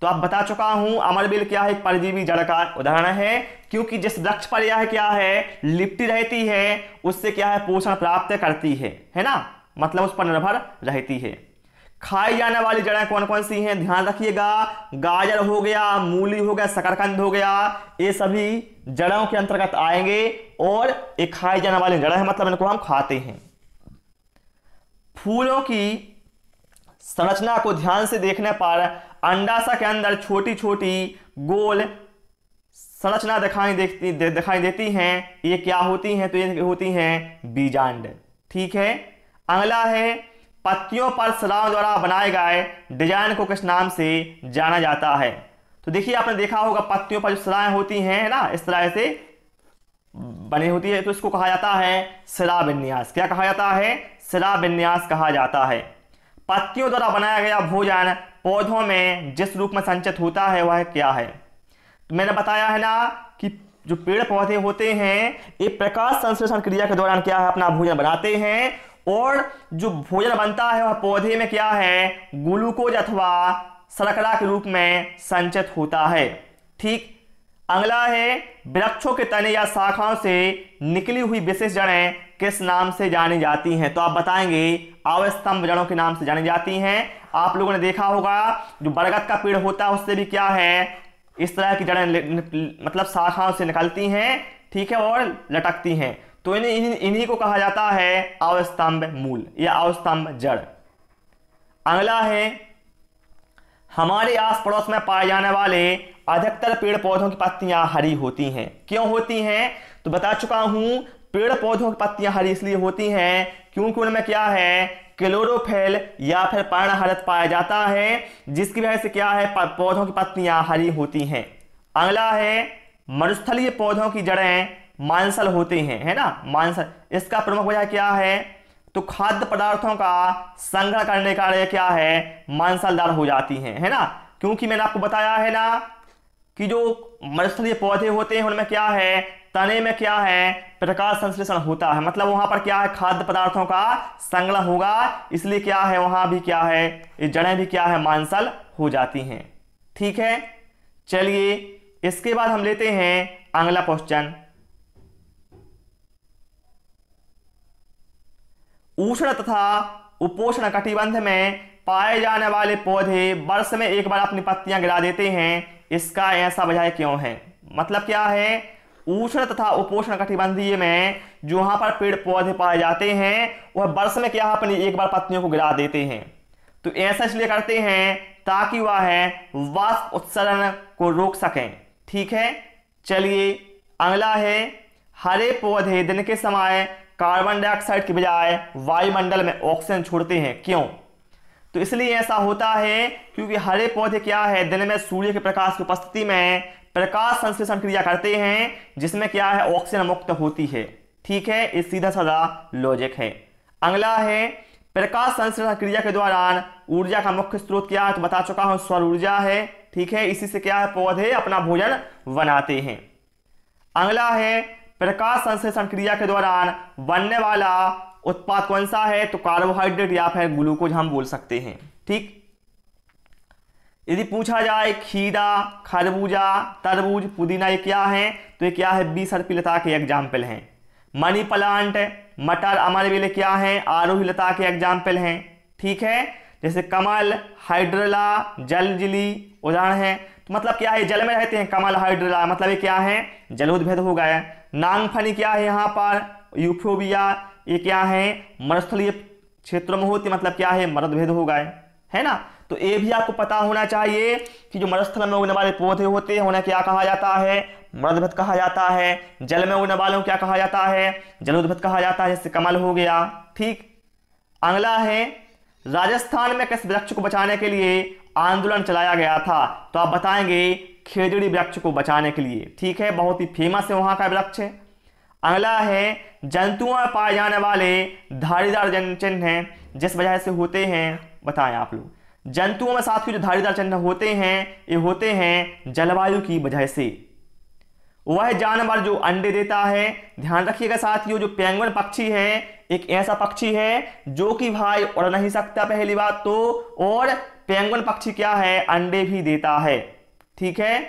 तो आप बता चुका हूं, अमरबेल क्या है, परजीवी जड़ का उदाहरण है, क्योंकि जिस वृक्ष पर यह क्या है लिपटी रहती है उससे क्या है पोषण प्राप्त करती है ना, मतलब उस पर निर्भर रहती है। खाई जाने वाली जड़ें कौन कौन सी हैं? ध्यान रखिएगा, गाजर हो गया, मूली हो गया, शकरकंद हो गया, ये सभी जड़ों के अंतर्गत आएंगे और ये खाई जाने वाली जड़ें हैं, मतलब इनको हम खाते हैं। फूलों की संरचना को ध्यान से देखने पर अंडाशय के अंदर छोटी छोटी गोल संरचना दिखाई देती हैं, ये क्या होती हैं? तो ये होती हैं बीजांड। ठीक है। अगला है पत्तियों पर सराओं द्वारा बनाए गए डिजाइन को किस नाम से जाना जाता है? तो देखिए, आपने देखा होगा पत्तियों पर जो सराएं होती हैं ना, इस तरह से बनी होती है, तो इसको कहा जाता है सिरा विन्यास। क्या कहा जाता है? सिरा विन्यास कहा जाता है। पत्तियों द्वारा बनाया गया भोजन पौधों में जिस रूप में संचित होता है वह क्या है? तो मैंने बताया है ना कि जो पेड़ पौधे होते हैं ये प्रकाश संश्लेषण क्रिया के दौरान क्या है, अपना भोजन बनाते हैं, और जो भोजन बनता है वह पौधे में क्या है, ग्लूकोज अथवा शर्करा के रूप में संचित होता है। ठीक। अगला है वृक्षों के तने या शाखाओं से निकली हुई विशेष जड़ें किस नाम से जानी जाती हैं? तो आप बताएंगे अवस्तंभ जड़ों के नाम से जानी जाती हैं। आप लोगों ने देखा होगा जो बरगद का पेड़ होता है उससे भी क्या है, इस तरह की जड़ें मतलब शाखाओं से निकलती हैं, ठीक है, और लटकती हैं। तो इन्हीं को कहा जाता है अवस्तंभ मूल या अवस्तंभ जड़। अगला है हमारे आस पड़ोस में पाए जाने वाले अधिकतर पेड़ पौधों की पत्तियां हरी होती हैं। क्यों होती हैं? तो बता चुका हूं, पेड़ पौधों की पत्तियां हरी इसलिए होती हैं क्योंकि उनमें क्या है, क्लोरोफिल या फिर पर्णहरित पाया जाता है, जिसकी वजह से क्या है पौधों की पत्तियां हरी होती हैं। अगला है मरुस्थलीय पौधों की जड़ें मांसल होते हैं, है ना, मांसल। इसका प्रमुख वजह क्या है? तो खाद्य पदार्थों का संग्रह करने का कार्य क्या है, मांसलदार हो जाती हैं, है ना, क्योंकि मैंने आपको बताया है ना कि जो मरुस्थलीय पौधे होते हैं उनमें क्या है, तने में क्या है, प्रकाश संश्लेषण होता है, मतलब वहां पर क्या है, खाद्य पदार्थों का संग्रह होगा, इसलिए क्या है वहां भी क्या है, ये जड़ें भी क्या है, मांसल हो जाती हैं। ठीक है। चलिए इसके बाद हम लेते हैं अगला क्वेश्चन। उष्ण तथा उपोष्ण कटिबंध में पाए जाने वाले पौधे वर्ष में एक बार अपनी पत्तियां गिरा देते हैं, इसका ऐसा वजह क्यों है? मतलब क्या है, उष्ण तथा उपोष्ण कटिबंधीय में जो वहां पर पेड़ पौधे पाए जाते हैं वह वर्ष में क्या अपनी एक बार पत्तियों को गिरा देते हैं। तो ऐसा इसलिए करते हैं ताकि वह वाष्प उत्सर्जन को रोक सकें। ठीक है। चलिए अगला है हरे पौधे दिन के समय कार्बन डाइऑक्साइड की बजाय वायुमंडल में ऑक्सीजन छोड़ते हैं। क्यों? तो इसलिए ऐसा होता है क्योंकि हरे पौधे क्या है, दिन में सूर्य के प्रकाश की उपस्थिति में प्रकाश संश्लेषण क्रिया करते हैं जिसमें क्या है, ऑक्सीजन मुक्त होती है। ठीक है, ये सीधा साधा लॉजिक है। अगला है प्रकाश संश्लेषण क्रिया के दौरान ऊर्जा का मुख्य स्रोत क्या है, तो बता चुका हूं सौर ऊर्जा है। ठीक है, इसी से क्या है, पौधे अपना भोजन बनाते हैं। अगला है प्रकाश संश्लेषण क्रिया के दौरान बनने वाला उत्पाद कौन सा है, तो कार्बोहाइड्रेट या फिर ग्लूकोज हम बोल सकते हैं। ठीक, यदि पूछा जाए खीरा, खरबूजा, तरबूज, पुदीना ये क्या है, तो ये क्या है, बीसर्पी लता के एग्जाम्पल हैं। मनी प्लांट, मटर, अमरवेल क्या है, आरोही लता के एग्जाम्पल हैं। ठीक है, जैसे कमल, हाइड्रला, जलजिली उदाहरण है। तो मतलब क्या है, जल में रहते हैं, कमल, हाइड्रला, मतलब ये क्या है, जलोद्भिद हो गया। नांगफनी क्या है, यहाँ पर यूफोबिया, ये क्या है, मरुस्थलीय क्षेत्रों में होती, मतलब क्या है, मरुद्भिद हो गए, है ना। तो ये भी आपको पता होना चाहिए कि जो मरुस्थल में उगने वाले पौधे होते हैं उन्हें क्या कहा जाता है, मरुद्भिद कहा जाता है। जल में उगने वालों को क्या कहा जाता है, जलोद्भिद कहा जाता है, जैसे कमल हो गया। ठीक, अगला है राजस्थान में किस वृक्ष को बचाने के लिए आंदोलन चलाया गया था, तो आप बताएंगे खेजड़ी वृक्ष को बचाने के लिए। ठीक है, बहुत ही फेमस है वहां का वृक्ष है। अगला है जंतुओं में पाए जाने वाले धारीदार चिन्ह जिस वजह से होते हैं, बताएं आप लोग। जंतुओं में साथ ही जो धारीदार चिन्ह होते हैं ये होते हैं जलवायु की वजह से। वह जानवर जो अंडे देता है, ध्यान रखिएगा साथियों, जो पेंगुइन पक्षी है एक ऐसा पक्षी है जो कि भाई उड़ नहीं सकता पहली बात तो, और पेंगुइन पक्षी क्या है, अंडे भी देता है। ठीक है,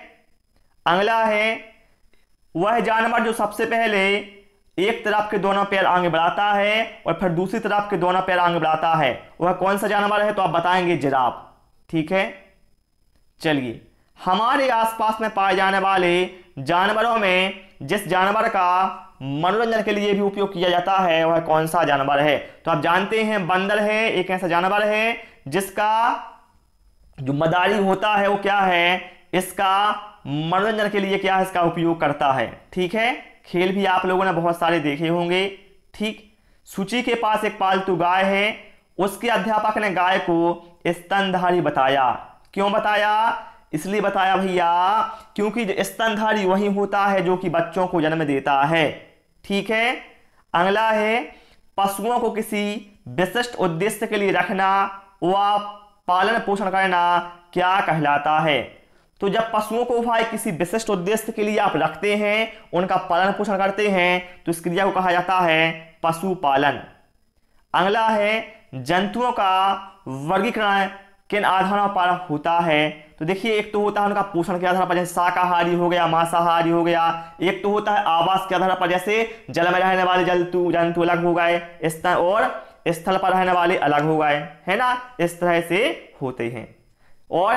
अगला है वह जानवर जो सबसे पहले एक तरफ के दोनों पैर आगे बढ़ाता है और फिर दूसरी तरफ के दोनों पैर आगे बढ़ाता है, वह कौन सा जानवर है, तो आप बताएंगे जिराफ। ठीक है, चलिए हमारे आसपास में पाए जाने वाले जानवरों में जिस जानवर का मनोरंजन के लिए भी उपयोग किया जाता है वह कौन सा जानवर है, तो आप जानते हैं बंदर है एक ऐसा जानवर है जिसका जो मदारी होता है वो क्या है, इसका मनोरंजन के लिए क्या है, इसका उपयोग करता है। ठीक है, खेल भी आप लोगों ने बहुत सारे देखे होंगे। ठीक, सूची के पास एक पालतू गाय है, उसके अध्यापक ने गाय को स्तनधारी बताया। क्यों बताया, इसलिए बताया भैया क्योंकि स्तनधारी वही होता है जो कि बच्चों को जन्म देता है। ठीक है, अगला है पशुओं को किसी विशिष्ट उद्देश्य के लिए रखना व पालन पोषण करना क्या कहलाता है, तो जब पशुओं को भाई किसी विशिष्ट उद्देश्य के लिए आप रखते हैं, उनका पालन पोषण करते हैं, तो इस क्रिया को कहा जाता है पशुपालन। अगला है जंतुओं का वर्गीकरण किन आधारों पर होता है, तो देखिए एक तो होता है उनका पोषण के आधार पर, जैसे शाकाहारी हो गया, मांसाहारी हो गया। एक तो होता है आवास के आधार पर, जैसे जल में रहने वाले जंतु अलग हो गए, और स्थल पर रहने वाले अलग हो गए, है ना, इस तरह से होते हैं। और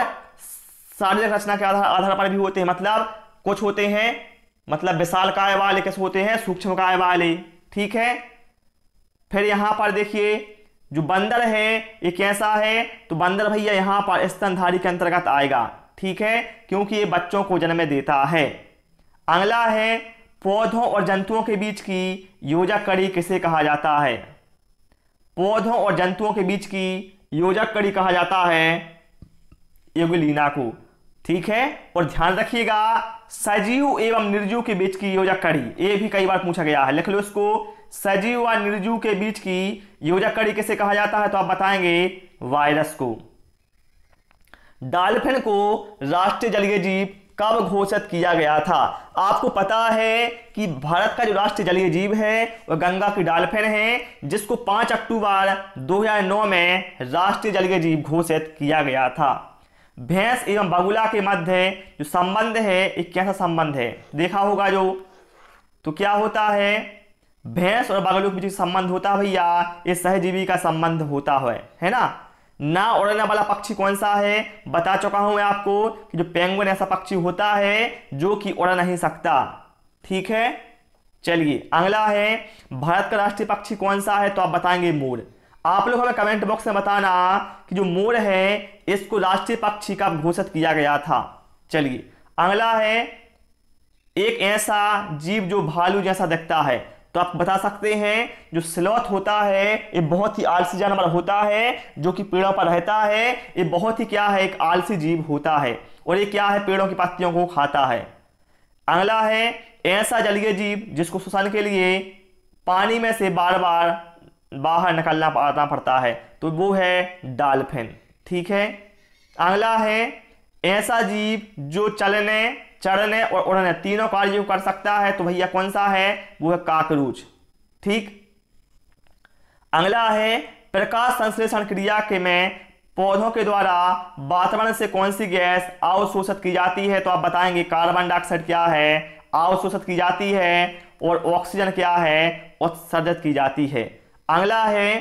शारीरिक रचना के आधार पर भी होते हैं, मतलब कुछ होते हैं मतलब विशालकाय वाले, किस होते हैं सूक्ष्म काय वाले। ठीक है, फिर यहां पर देखिए जो बंदर है ये कैसा है, तो बंदर भैया यहां पर स्तनधारी के अंतर्गत आएगा। ठीक है, क्योंकि ये बच्चों को जन्म देता है। अगला है पौधों और जंतुओं के बीच की योजक कड़ी किसे कहा जाता है, पौधों और जंतुओं के बीच की योजक कड़ी कहा जाता है युगलीना को। ठीक है, और ध्यान रखिएगा सजीव एवं निर्जीव के बीच की योजक कड़ी, ये भी कई बार पूछा गया है, लिख लो इसको। सजीव व निर्जीव के बीच की योजक कड़ी किसे कहा जाता है, तो आप बताएंगे वायरस को। डॉल्फिन को राष्ट्रीय जलीय जीव कब घोषित किया गया था, आपको पता है कि भारत का जो राष्ट्रीय जलीय जीव है वह गंगा की डॉल्फिन है, जिसको 5 अक्टूबर 2009 में राष्ट्रीय जलीय जीव घोषित किया गया था। भैंस एवं बगुला के मध्य जो संबंध है एक कैसा संबंध है, देखा होगा जो, तो क्या होता है भैंस और बगुलों के बीच संबंध होता है भैया, ये सहजीवी का संबंध होता है ना उड़ने वाला पक्षी कौन सा है, बता चुका हूं मैं आपको कि जो पेंगुइन ऐसा पक्षी होता है जो कि उड़ नहीं सकता। ठीक है, चलिए अगला है भारत का राष्ट्रीय पक्षी कौन सा है, तो आप बताएंगे मोर। आप लोग हमें कमेंट बॉक्स में बताना कि जो मोर है इसको राष्ट्रीय पक्षी कब घोषित किया गया था। चलिए अगला है एक ऐसा जीव जो भालू जैसा दिखता है, तो आप बता सकते हैं जो स्लॉथ होता है ये बहुत ही आलसी जानवर होता है जो कि पेड़ों पर रहता है, ये बहुत ही क्या है एक आलसी जीव होता है, और ये क्या है पेड़ों की पत्तियों को खाता है। अगला है ऐसा जलीय जीव जिसको श्वसन के लिए पानी में से बार बार बाहर निकलना पड़ता है, तो वो है डॉल्फिन। ठीक है। अगला है ऐसा जीव जो चलने, चढ़ने और उड़ने तीनों कार्यों कर सकता है, तो भैया कौन सा है, वो है काकरोच। ठीक। अगला है प्रकाश संश्लेषण क्रिया के में पौधों के द्वारा वातावरण से कौन सी गैस अवशोषित की जाती है, तो आप बताएंगे कार्बन डाइऑक्साइड क्या है, अवशोषित की जाती है, और ऑक्सीजन क्या है, उत्सर्जित की जाती है। अगला है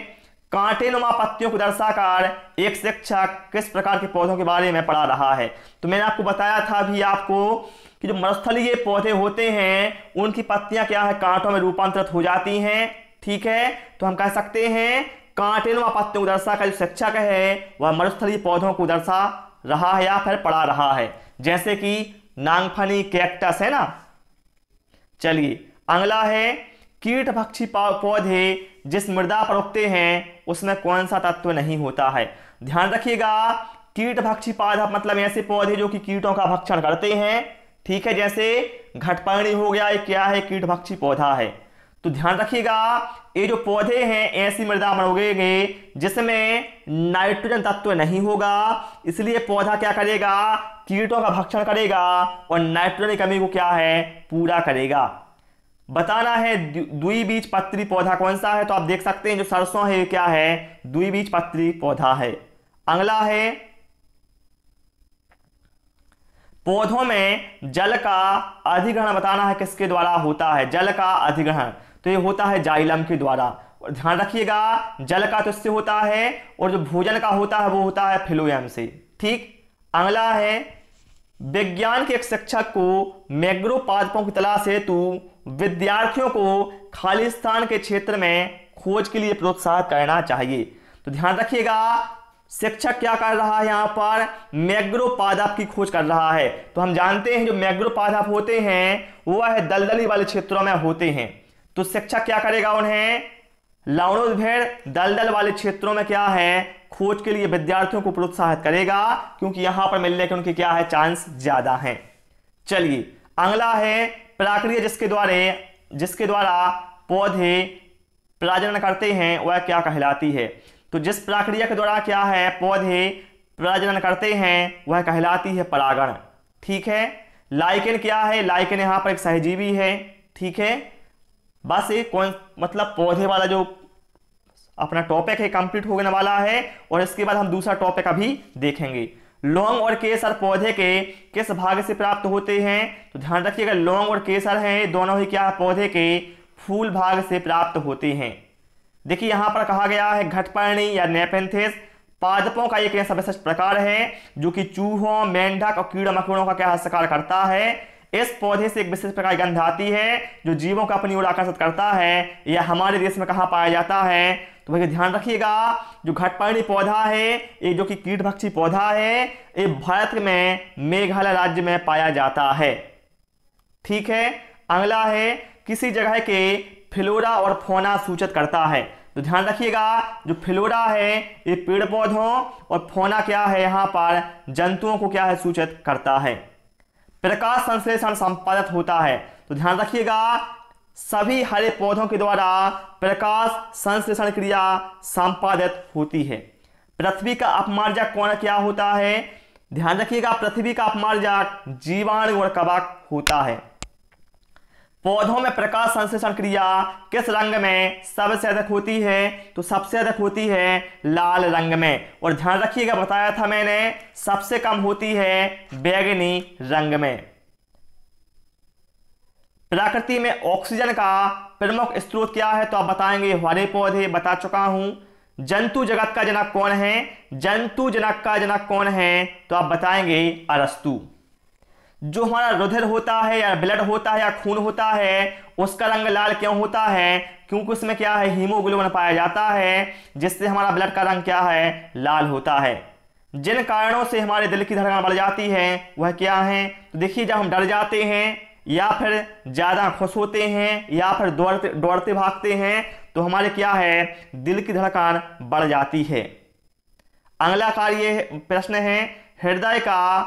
कांटेनुमा पत्तियों को दर्शाकर एक शिक्षक किस प्रकार के पौधों के बारे में पढ़ा रहा है। तो मैंने आपको बताया था भी आपको कि जो मरुस्थलीय पौधे होते हैं उनकी पत्तियां क्या है, कांटों में रूपांतरित हो जाती हैं। ठीक है। तो हम कह सकते हैं कांटेनुमा पत्तियों को दर्शाकर जो शिक्षक है वह मरुस्थलीय पौधों को दर्शा रहा है या फिर पढ़ा रहा है, जैसे कि नांगफनी, कैक्टस है ना। चलिए अगला है कीट भक्षी पौधे जिस मृदा पर उगते हैं उसमें कौन सा तत्व नहीं होता है। ध्यान रखिएगा, कीट भक्षी पौधा मतलब ऐसे पौधे जो कि कीटों का भक्षण करते हैं। ठीक है। जैसे घटपर्णी हो गया, ये क्या है, कीट भक्षी पौधा है। तो ध्यान रखिएगा ये जो पौधे हैं ऐसी मृदा में उगेंगे जिसमें नाइट्रोजन तत्व नहीं होगा, इसलिए पौधा क्या करेगा, कीटों का भक्षण करेगा और नाइट्रोजन की कमी को क्या है, पूरा करेगा। बताना है द्विबीजपत्री पौधा कौन सा है, तो आप देख सकते हैं जो सरसों है ये क्या है, द्विबीजपत्री पौधा है। अगला है पौधों में जल का अधिग्रहण बताना है किसके द्वारा होता है, जल का अधिग्रहण, तो ये होता है जाइलम के द्वारा। और ध्यान रखिएगा जल का तो इससे होता है और जो भोजन का होता है वो होता है फ्लोएम से। ठीक। अगला है विज्ञान के एक शिक्षक को मैग्रो पादपों की तलाश हेतु विद्यार्थियों को खालिस्तान के क्षेत्र में खोज के लिए प्रोत्साहित करना चाहिए। तो ध्यान रखिएगा शिक्षक क्या कर रहा है, यहाँ पर मैग्रो पादप की खोज कर रहा है। तो हम जानते हैं जो मैग्रो पादप होते हैं वह दलदली वाले क्षेत्रों में होते हैं, तो शिक्षक क्या करेगा, उन्हें लवणोद्भिद दलदल वाले क्षेत्रों में क्या है, खोज के लिए विद्यार्थियों को प्रोत्साहित करेगा, क्योंकि यहां पर मिलने के उनके क्या है, चांस ज्यादा हैं। चलिए अगला है प्रक्रिया जिसके द्वारा पौधे प्रजनन करते हैं वह क्या कहलाती है। तो जिस प्रक्रिया के द्वारा क्या है पौधे प्रजनन करते हैं वह कहलाती है परागण। ठीक है। लाइकेन क्या है, लाइकेन यहां पर एक सहजीवी है। ठीक है। बस ये कौन मतलब पौधे वाला जो अपना टॉपिक है कंप्लीट होने वाला है, और इसके बाद हम दूसरा टॉपिक अभी देखेंगे। लौंग और केसर पौधे के किस भाग से प्राप्त होते हैं, तो ध्यान रखिएगा लौंग और केसर हैं दोनों ही क्या है, पौधे के फूल भाग से प्राप्त होते हैं। देखिए यहां पर कहा गया है घटपर्णी या नेपेंथिस पादपों का एक ऐसा विशिष्ट प्रकार है जो कि चूहों, मेंढक और कीड़ा मकोड़ों का क्या शिकार करता है। इस पौधे से एक विशिष्ट प्रकार की गंध आती है जो जीवों को अपनी ओर आकर्षित करता है। यह हमारे देश में कहाँ पाया जाता है, तो भैया ध्यान रखिएगा जो घटपर्णी पौधा है ये जो कि कीटभक्षी पौधा है ये भारत में मेघालय राज्य में पाया जाता है। ठीक है। अगला है किसी जगह के फ्लोरा और फौना सूचित करता है। तो ध्यान रखिएगा जो फ्लोरा है ये पेड़ पौधों और फौना क्या है यहाँ पर जंतुओं को क्या है सूचित करता है। प्रकाश संश्लेषण संपादित होता है। तो ध्यान रखिएगा सभी हरे पौधों के द्वारा प्रकाश संश्लेषण क्रिया संपादित होती है। पृथ्वी का अपमार्जक कौन क्या होता है, ध्यान रखिएगा पृथ्वी का अपमार्जक जीवाणु और कवक होता है। पौधों में प्रकाश संश्लेषण क्रिया किस रंग में सबसे अधिक होती है, तो सबसे अधिक होती है लाल रंग में। और ध्यान रखिएगा बताया था मैंने सबसे कम होती है बैंगनी रंग में। प्रकृति में ऑक्सीजन का प्रमुख स्रोत क्या है, तो आप बताएंगे हरे पौधे, बता चुका हूं। जंतु जगत का जनक कौन है, जंतु जनक का जनक कौन है, तो आप बताएंगे अरस्तु। जो हमारा रुधिर होता है या ब्लड होता है या खून होता है उसका रंग लाल क्यों होता है, क्योंकि उसमें क्या है हीमोग्लोबिन पाया जाता है जिससे हमारा ब्लड का रंग क्या है, लाल होता है। जिन कारणों से हमारे दिल की धड़कन बढ़ जाती है वह क्या है, तो देखिए जब हम डर जाते हैं या फिर ज्यादा खुश होते हैं या फिर दौड़ते भागते हैं तो हमारे क्या है दिल की धड़कन बढ़ जाती है। अगला कार्य प्रश्न है हृदय का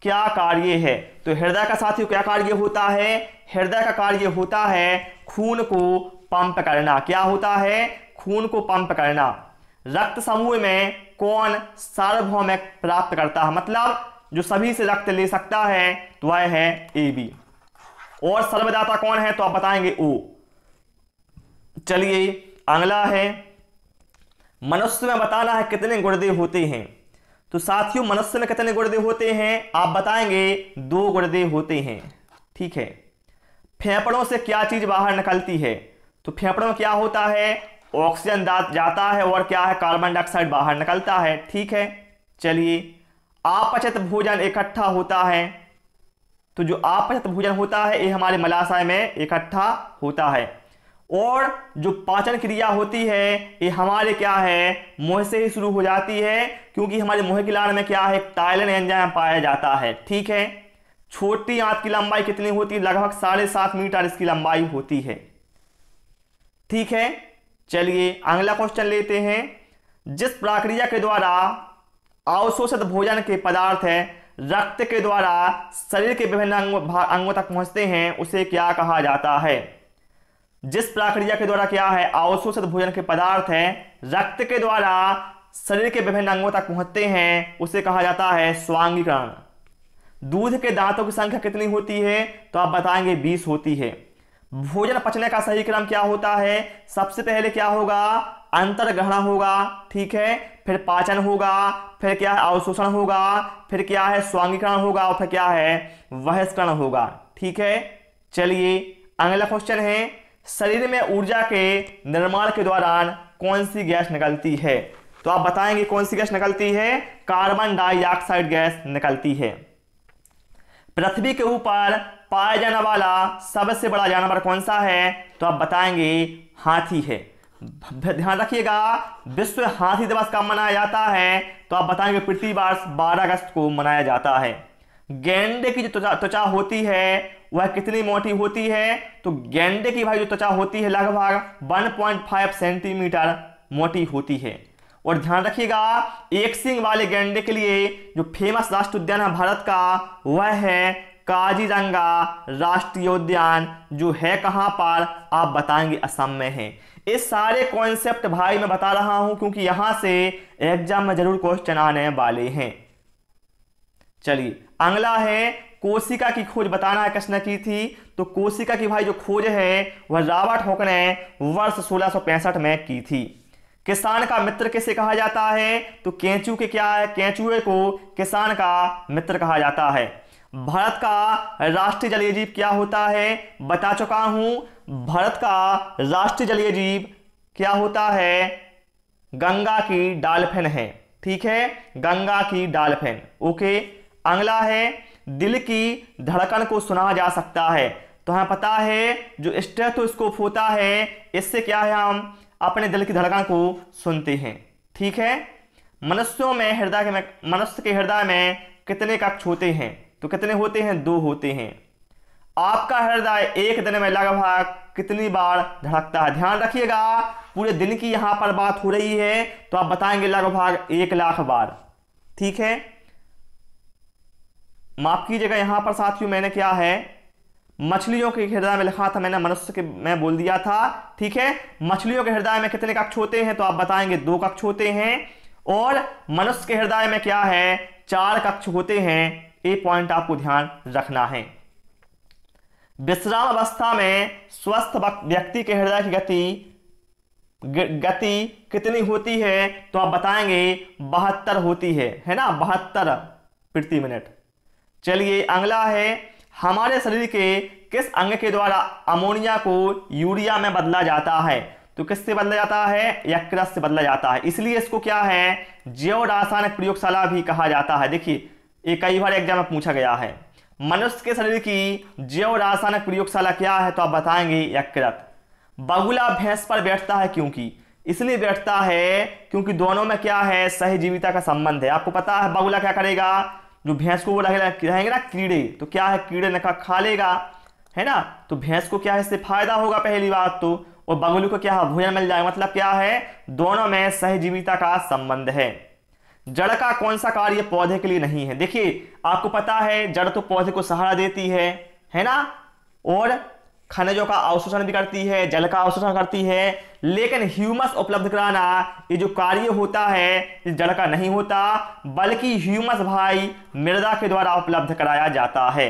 क्या कार्य है? तो हृदय का साथियों क्या कार्य होता है? हृदय का कार्य होता है खून को पंप करना। क्या होता है? खून को पंप करना। रक्त समूह में कौन सार्वभौमिक प्राप्त करता है? मतलब जो सभी से रक्त ले सकता है तो वह है ए बी। और सर्वदाता कौन है? तो आप बताएंगे ओ। चलिए अगला है, मनुष्य में बताना है कितने गुर्दे होते हैं। तो साथियों मनुष्य में कितने गुर्दे होते हैं? आप बताएंगे 2 गुर्दे होते हैं। ठीक है। फेफड़ों से क्या चीज बाहर निकलती है? तो फेफड़ों में क्या होता है? ऑक्सीजन जाता है और क्या है? कार्बन डाइऑक्साइड बाहर निकलता है। ठीक है। चलिए अपचित भोजन इकट्ठा होता है। तो जो अपचित भोजन होता है ये हमारे मलाशय में इकट्ठा होता है। और जो पाचन क्रिया होती है ये हमारे क्या है? मुंह से ही शुरू हो जाती है, क्योंकि हमारे मुंह की लार में क्या है? टाइलिन एंजाइम पाया जाता है। ठीक है। छोटी आंत की लंबाई कितनी होती है? लगभग 7.5 मीटर इसकी लंबाई होती है। ठीक है। चलिए अगला क्वेश्चन लेते हैं। जिस प्रक्रिया के द्वारा अवशोषित भोजन के पदार्थ है रक्त के द्वारा शरीर के विभिन्न अंगों तक पहुंचते हैं उसे क्या कहा जाता है? जिस प्रक्रिया के द्वारा क्या है? अवशोषित भोजन के पदार्थ है रक्त के द्वारा शरीर के विभिन्न अंगों तक पहुंचते हैं उसे कहा जाता है स्वांगीकरण। दूध के दांतों की संख्या कितनी होती है? तो आप बताएंगे 20 होती है। भोजन पचने का सही क्रम क्या होता है? सबसे पहले क्या होगा? अंतर्ग्रहण होगा। ठीक है। फिर पाचन होगा, फिर क्या है? अवशोषण होगा, फिर क्या है? स्वांगीकरण होगा, और फिर क्या है? बहिष्करण होगा। ठीक है। चलिए अगला क्वेश्चन है, शरीर में ऊर्जा के निर्माण के दौरान कौन सी गैस निकलती है? तो आप बताएंगे कौन सी गैस निकलती है? कार्बन डाइऑक्साइड गैस निकलती है। पृथ्वी के ऊपर पाया जाने वाला सबसे बड़ा जानवर कौन सा है? तो आप बताएंगे हाथी है। ध्यान रखिएगा विश्व हाथी दिवस कब मनाया जाता है? तो आप बताएंगे प्रति वर्ष 12 अगस्त को मनाया जाता है। गैंडे की जो त्वचा होती है वह कितनी मोटी होती है? तो गैंडे की भाई जो त्वचा होती है लगभग 1.5 सेंटीमीटर मोटी होती है। और ध्यान रखिएगा एक सींग वाले गैंडे के लिए जो फेमस राष्ट्रीय उद्यान है भारत का वह है काजीरंगा राष्ट्रीय उद्यान, जो है कहां पर? आप बताएंगे असम में है। इस सारे कॉन्सेप्ट भाई मैं बता रहा हूं क्योंकि यहां से एग्जाम में जरूर क्वेश्चन आने वाले हैं। चलिए अगला है, कोशिका की खोज बताना है किसने की थी? तो कोशिका की भाई जो खोज है वह रॉबर्ट हुक ने वर्ष 1665 में की थी। किसान का मित्र किसे कहा जाता है? तो केंचुए के क्या है? केंचुए को किसान का मित्र कहा जाता है। भारत का राष्ट्रीय जलीय जीव क्या होता है? बता चुका हूं। भारत का राष्ट्रीय जलीय जीव क्या होता है? गंगा की डॉल्फिन है। ठीक है। गंगा की डॉल्फिन। ओके। अगला है, दिल की धड़कन को सुना जा सकता है। तो हमें पता है जो स्टेथोस्कोप होता है इससे क्या है? हम अपने दिल की धड़कन को सुनते हैं। ठीक है। मनुष्य के हृदय में कितने कक्ष होते हैं? तो कितने होते हैं? 2 होते हैं। आपका हृदय एक दिन में लगभग कितनी बार धड़कता है? ध्यान रखिएगा पूरे दिन की यहां पर बात हो रही है, तो आप बताएंगे लगभग 1 लाख बार। ठीक है। माफ कीजिएगा यहां पर साथियों मैंने क्या है मछलियों के हृदय में लिखा था, मैंने मनुष्य के मैं बोल दिया था। ठीक है। मछलियों के हृदय में कितने कक्ष होते हैं? तो आप बताएंगे 2 कक्ष होते हैं। और मनुष्य के हृदय में क्या है? 4 कक्ष होते हैं। ये पॉइंट आपको ध्यान रखना है। विश्राम अवस्था में स्वस्थ व्यक्ति के हृदय की गति कितनी होती है? तो आप बताएंगे 72 होती है ना? 72 प्रति मिनट। चलिए अगला है, हमारे शरीर के किस अंग के द्वारा अमोनिया को यूरिया में बदला जाता है? तो किससे बदला जाता है? यकृत से बदला जाता है। इसलिए इसको क्या है? जैव रासायनिक प्रयोगशाला भी कहा जाता है। देखिए ये कई बार एग्जाम में पूछा गया है। मनुष्य के शरीर की जैव रासायनिक प्रयोगशाला क्या है? तो आप बताएंगे यकृत। बगुला भैंस पर बैठता है क्योंकि? इसलिए बैठता है क्योंकि दोनों में क्या है? सहजीविता का संबंध है। आपको पता है बगुला क्या करेगा? जो भैंस को वो रहेंगे ना कीड़े, तो क्या है? कीड़े ने खा लेगा, है ना? तो भैंस को क्या है? इससे फायदा होगा पहली बात तो, और बगुले को क्या है? भोजन मिल जाएगा। मतलब क्या है? दोनों में सहजीविता का संबंध है। जड़ का कौन सा कार्य पौधे के लिए नहीं है? देखिए आपको पता है जड़ तो पौधे को सहारा देती है ना, और खनिजों का अवशोषण भी करती है, जल का अवशोषण करती है, लेकिन ह्यूमस उपलब्ध कराना ये जो कार्य होता है इस जड़ का नहीं होता, बल्कि ह्यूमस भाई मृदा के द्वारा उपलब्ध कराया जाता है।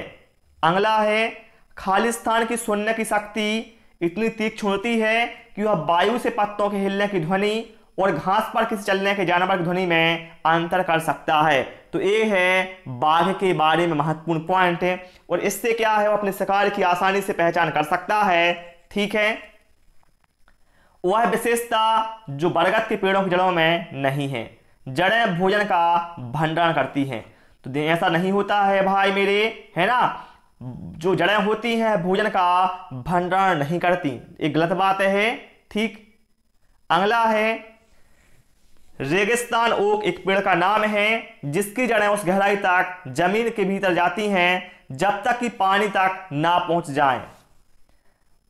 अगला है, खालिस्तान की सुनने की शक्ति इतनी तीक्ष्ण होती है कि वह वायु से पत्तों के हिलने की ध्वनि और घास पर किसी चलने के जानवर की ध्वनि में अंतर कर सकता है। तो ये है बाघ के बारे में महत्वपूर्ण पॉइंट है, और इससे क्या है वो अपने शिकार की आसानी से पहचान कर सकता है। ठीक है, वह विशेषता जो बरगद के पेड़ों की जड़ों में नहीं है, जड़ें भोजन का भंडारण करती हैं। तो ऐसा नहीं होता है भाई मेरे, है ना, जो जड़ें होती हैं भोजन का भंडारण नहीं करती, एक गलत बात है। ठीक, अगला है, रेगिस्तान ओक एक पेड़ का नाम है जिसकी जड़ें उस गहराई तक जमीन के भीतर जाती हैं जब तक कि पानी तक ना पहुंच जाएं।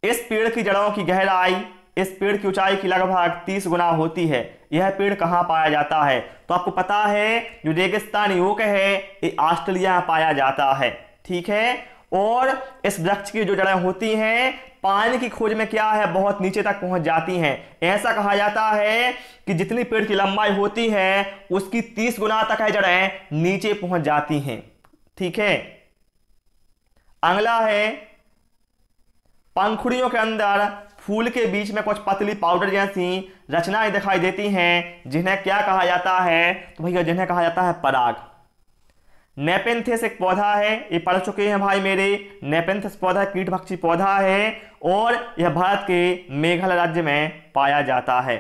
इस पेड़ की जड़ों की गहराई इस पेड़ की ऊंचाई की लगभग 30 गुना होती है। यह पेड़ कहां पाया जाता है? तो आपको पता है जो रेगिस्तान ओक है ये ऑस्ट्रेलिया में पाया जाता है। ठीक है, और इस वृक्ष की जो जड़ें होती हैं पानी की खोज में क्या है बहुत नीचे तक पहुंच जाती हैं। ऐसा कहा जाता है कि जितनी पेड़ की लंबाई होती है उसकी 30 गुना तक है जड़ें नीचे पहुंच जाती हैं। ठीक है, अगला है, पंखुड़ियों के अंदर फूल के बीच में कुछ पतली पाउडर जैसी रचनाएं दिखाई देती हैं जिन्हें क्या कहा जाता है? तो भैया जिन्हें कहा जाता है पराग। नेपेंथिस एक पौधा है, ये पढ़ चुके हैं भाई मेरे। नेपेंथिस पौधा कीट भक्षी पौधा है और यह भारत के मेघालय राज्य में पाया जाता है।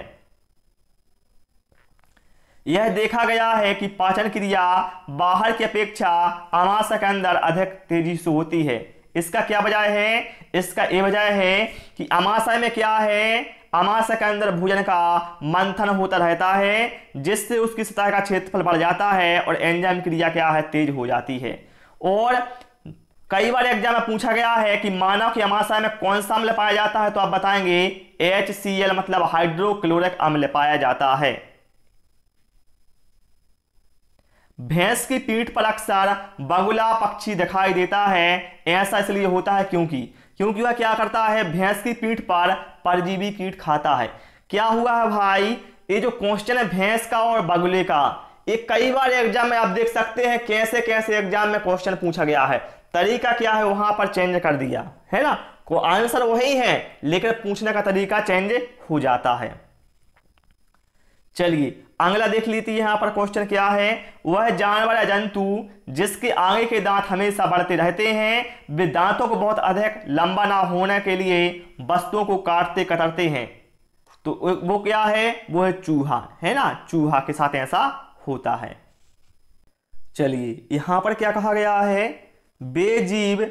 यह देखा गया है कि पाचन क्रिया बाहर की अपेक्षा अमाशय के अंदर अधिक तेजी से होती है। इसका क्या वजह है? इसका ये वजह है कि अमाशय में क्या है, अमाशय के अंदर भोजन का मंथन होता रहता है जिससे उसकी सतह का क्षेत्रफल बढ़ जाता है और एंजाइम क्रिया क्या है तेज हो जाती है। और कई बार एग्जाम में पूछा गया है कि मानव के अमाशय में कौन सा अम्ल पाया जाता है? तो आप बताएंगे HCl मतलब हाइड्रोक्लोरिक अम्ल पाया जाता है। भैंस की पीठ पर अक्सर बगुला पक्षी दिखाई देता है। ऐसा इसलिए होता है क्योंकि वह क्या करता है, भैंस की पीठ पर परजीवी कीट खाता है। क्या हुआ है भाई, ये जो क्वेश्चन है भैंस का और बगुले का, ये कई बार एग्जाम में आप देख सकते हैं कैसे कैसे एग्जाम में क्वेश्चन पूछा गया है। तरीका क्या है वहां पर चेंज कर दिया है ना, को आंसर वही है लेकिन पूछने का तरीका चेंज हो जाता है। चलिए अगला देख लीजिए यहां पर क्वेश्चन क्या है। वह जानवर या जंतु जिसके आगे के दांत हमेशा बढ़ते रहते हैं, वे दांतों को बहुत अधिक लंबा ना होने के लिए वस्तुओं को काटते कतरते हैं। तो वो क्या है, वो है चूहा, है ना, चूहा के साथ ऐसा होता है। चलिए यहां पर क्या कहा गया है, वे जीव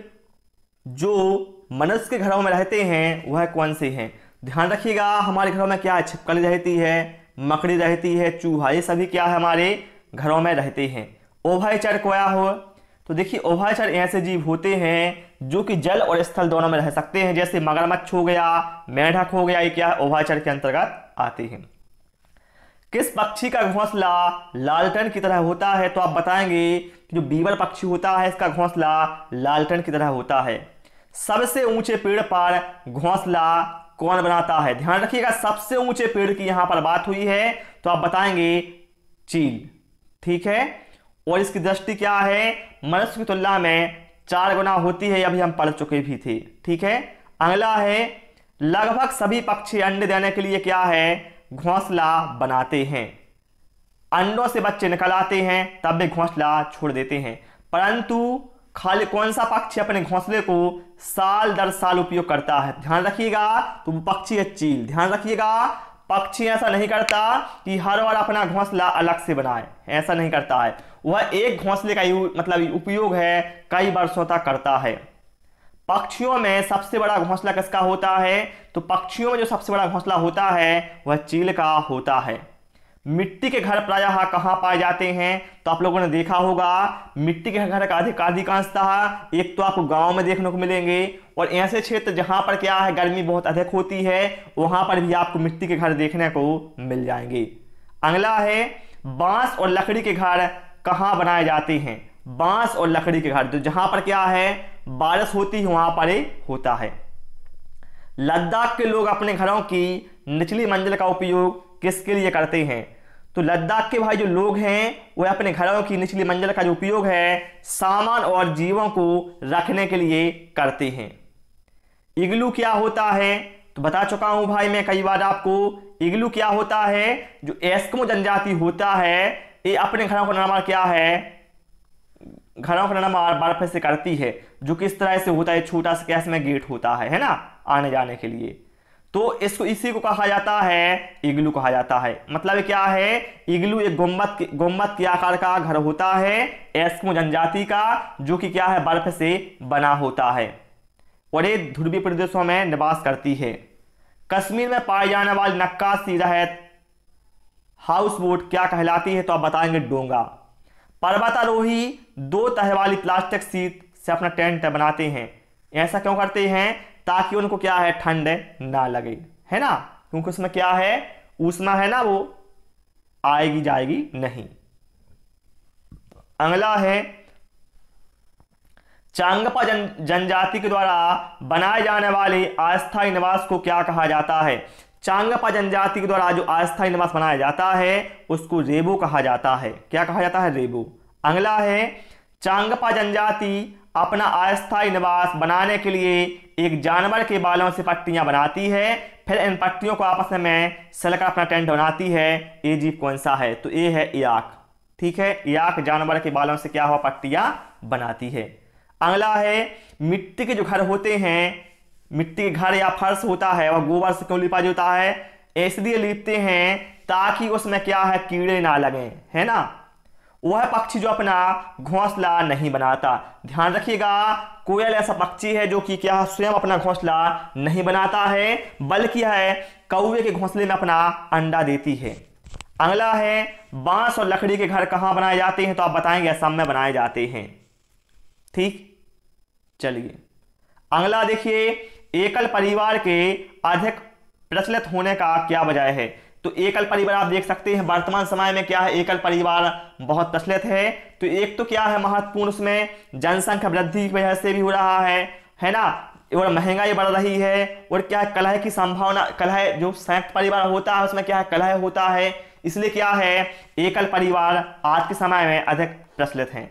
जो मनुष्य के घरों में रहते हैं वह कौन से हैं? ध्यान रखिएगा हमारे घरों में क्या है, छिपकली रहती है, मकड़ी रहती है, चूहा, ये सभी क्या है हमारे घरों में रहते हैं। उभयचर क्या हो, तो देखिए उभयचर ऐसे जीव होते हैं जो कि जल और स्थल दोनों में रह सकते हैं, जैसे मगरमच्छ हो गया, मेंढक हो गया, ये क्या है उभयचर के अंतर्गत आते हैं। किस पक्षी का घोंसला लालटेन की तरह होता है? तो आप बताएंगे कि जो बीवर पक्षी होता है इसका घोंसला लालटेन की तरह होता है। सबसे ऊंचे पेड़ पर घोंसला कौन बनाता है? ध्यान रखिएगा सबसे ऊंचे पेड़ की यहां पर बात हुई है, तो आप बताएंगे चील। ठीक है, और इसकी दृष्टि क्या है, मनुष्य की तुलना में 4 गुना होती है, अभी हम पढ़ चुके भी थे। ठीक है, अगला है, लगभग सभी पक्षी अंडे देने के लिए क्या है, घोंसला बनाते हैं। अंडों से बच्चे निकल आते हैं तब वे घोंसला छोड़ देते हैं, परंतु खाली कौन सा पक्षी अपने घोंसले को साल दर साल उपयोग करता है? ध्यान रखिएगा, तो वो पक्षी है चील। ध्यान रखिएगा पक्षी ऐसा नहीं करता कि हर बार अपना घोंसला अलग से बनाए, ऐसा नहीं करता है। वह एक घोंसले का मतलब उपयोग है कई वर्षों तक करता है। पक्षियों में सबसे बड़ा घोंसला किसका होता है? तो पक्षियों में जो सबसे बड़ा घोंसला होता है वह चील का होता है। मिट्टी के घर प्रायः कहाँ पाए जाते हैं? तो आप लोगों ने देखा होगा मिट्टी के घर का अधिकांशतः एक तो आपको गांव में देखने को मिलेंगे, और ऐसे क्षेत्र जहां पर क्या है गर्मी बहुत अधिक होती है वहां पर भी आपको मिट्टी के घर देखने को मिल जाएंगे। अगला है, बांस और लकड़ी के घर कहाँ बनाए जाते हैं? बांस और लकड़ी के घर, तो जहां पर क्या है बारिश होती है वहां पर ये होता है। लद्दाख के लोग अपने घरों की निचली मंजिल का उपयोग किसके लिए करते हैं? तो लद्दाख के भाई जो लोग हैं वो अपने घरों की निचली मंजिल का जो उपयोग है सामान और जीवों को रखने के लिए करते हैं। इग्लू क्या होता है? तो बता चुका हूं भाई मैं कई बार आपको। इग्लू क्या होता है? जो एस्किमो जनजाति होता है ये अपने घरों का निर्माण क्या है, घरों का निर्माण बर्फ से करती है, जो किस तरह से होता है, छोटा सा कैस में गेट होता है ना, आने जाने के लिए। तो इसको इसी को कहा जाता है इग्लू कहा जाता है। मतलब क्या है, इग्लू एक गुंबद के आकार का घर होता है एस्किमो जनजाति का, जो कि क्या है बर्फ से बना होता है और ये ध्रुवीय प्रदेशों में निवास करती है। कश्मीर में पाई जाने वाली नक्काशी रहित हाउस बोट क्या कहलाती है? तो आप बताएंगे डोंगा। पर्वतारोही 2 तह वाली प्लास्टिक शीट से अपना टेंट बनाते हैं। ऐसा क्यों करते हैं? ताकि उनको क्या है ठंड ना लगे, है ना, क्योंकि उसमें क्या है ऊष्मा है ना, वो आएगी जाएगी नहीं। अगला है चांगपा जनजाति के द्वारा बनाए जाने वाले अस्थायी निवास को क्या कहा जाता है? चांगपा जनजाति के द्वारा जो अस्थायी निवास बनाया जाता है उसको रेबो कहा जाता है। क्या कहा जाता है? रेबो। अगला है चांगपा जनजाति अपना अस्थायी निवास बनाने के लिए एक जानवर के बालों से पट्टियां बनाती है, फिर इन पट्टियों को आपस में सिलकर अपना टेंट बनाती है। ये जीव कौन सा है? तो ये है याक। ठीक है, याक जानवर के बालों से क्या हुआ पट्टियां बनाती है। अगला है मिट्टी के जो घर होते हैं, मिट्टी के घर या फर्श होता है वह गोबर से क्यों लिपा जाता है? इसलिए लिपते हैं ताकि उसमें क्या है कीड़े ना लगे, है ना। वह पक्षी जो अपना घोंसला नहीं बनाता, ध्यान रखिएगा, कोयल ऐसा पक्षी है जो कि क्या स्वयं अपना घोंसला नहीं बनाता है, बल्कि है कौवे के घोंसले में अपना अंडा देती है। अगला है बांस और लकड़ी के घर कहाँ बनाए जाते हैं? तो आप बताएंगे असम में बनाए जाते हैं। ठीक, चलिए अगला देखिए, एकल परिवार के अधिक प्रचलित होने का क्या वजह है? तो एकल परिवार आप देख सकते हैं वर्तमान समय में क्या है एकल परिवार बहुत प्रचलित है। तो एक तो क्या है महत्वपूर्ण, उसमें जनसंख्या वृद्धि की वजह से भी हो रहा है ना, और महंगाई बढ़ रही है, और क्या है कलह की संभावना, कलह जो संयुक्त परिवार होता है उसमें क्या है कलह होता है, इसलिए क्या है एकल परिवार आज के समय में अधिक प्रचलित है।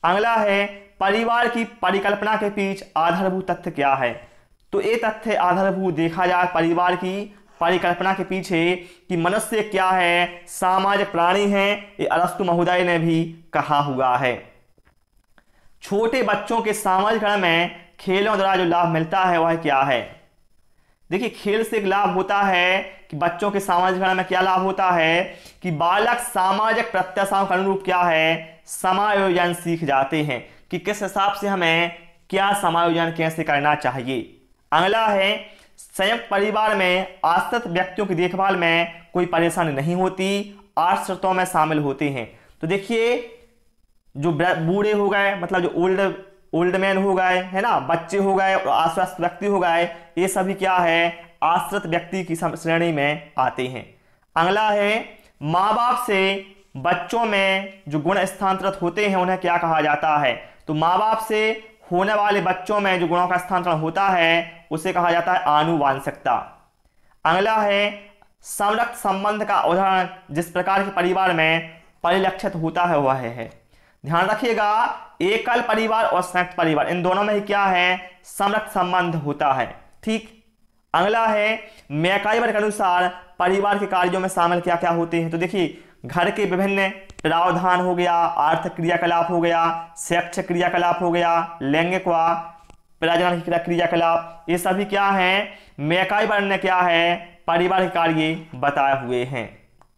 अगला है परिवार की परिकल्पना के पीछे आधारभूत तथ्य क्या है? तो ये तथ्य आधारभूत देखा जाए परिवार की परिकल्पना के पीछे कि मनुष्य क्या है सामाजिक प्राणी है, ये अरस्तु महोदय ने भी कहा हुआ है। छोटे बच्चों के सामाजिकरण में खेलों द्वारा जो लाभ मिलता है वह क्या है? देखिए खेल से एक लाभ होता है कि बच्चों के सामाजिकरण में क्या लाभ होता है कि बालक सामाजिक प्रत्याशाओं के अनुरूप क्या है समायोजन सीख जाते हैं कि किस हिसाब से हमें क्या समायोजन कैसे करना चाहिए। अगला है संयुक्त परिवार में आश्रित व्यक्तियों की देखभाल में कोई परेशानी नहीं होती, आश्रितों में शामिल होते हैं। तो देखिए जो बूढ़े हो गए, मतलब जो ओल्ड मैन हो गए, है ना, बच्चे हो गए और अस्वस्थ व्यक्ति हो गए, ये सभी क्या है आश्रित व्यक्ति की श्रेणी में आते हैं। अगला है माँ बाप से बच्चों में जो गुण स्थानांतरित होते हैं उन्हें क्या कहा जाता है? तो माँ बाप से होने वाले बच्चों में जो गुणों का स्थानांतरण होता है उसे कहा जाता है आनुवांशिकता। अगला है संरक्त संबंध का उदाहरण जिस प्रकार के परिवार में परिलक्षित होता है वह है, ध्यान रखिएगा, एकल परिवार और संयुक्त परिवार इन दोनों में ही क्या है संरक्त संबंध होता है। ठीक, अगला है मैकाइवर के अनुसार परिवार के कार्यों में शामिल क्या क्या होते हैं? तो देखिए घर के विभिन्न प्रावधान हो गया, आर्थिक क्रियाकलाप हो गया, शैक्षिक क्रियाकलाप हो गया, लैंगिक व प्रजनन की क्रियाकलाप, ये सभी क्या है मैकाइवर ने क्या है परिवार के कार्य बताए हुए हैं।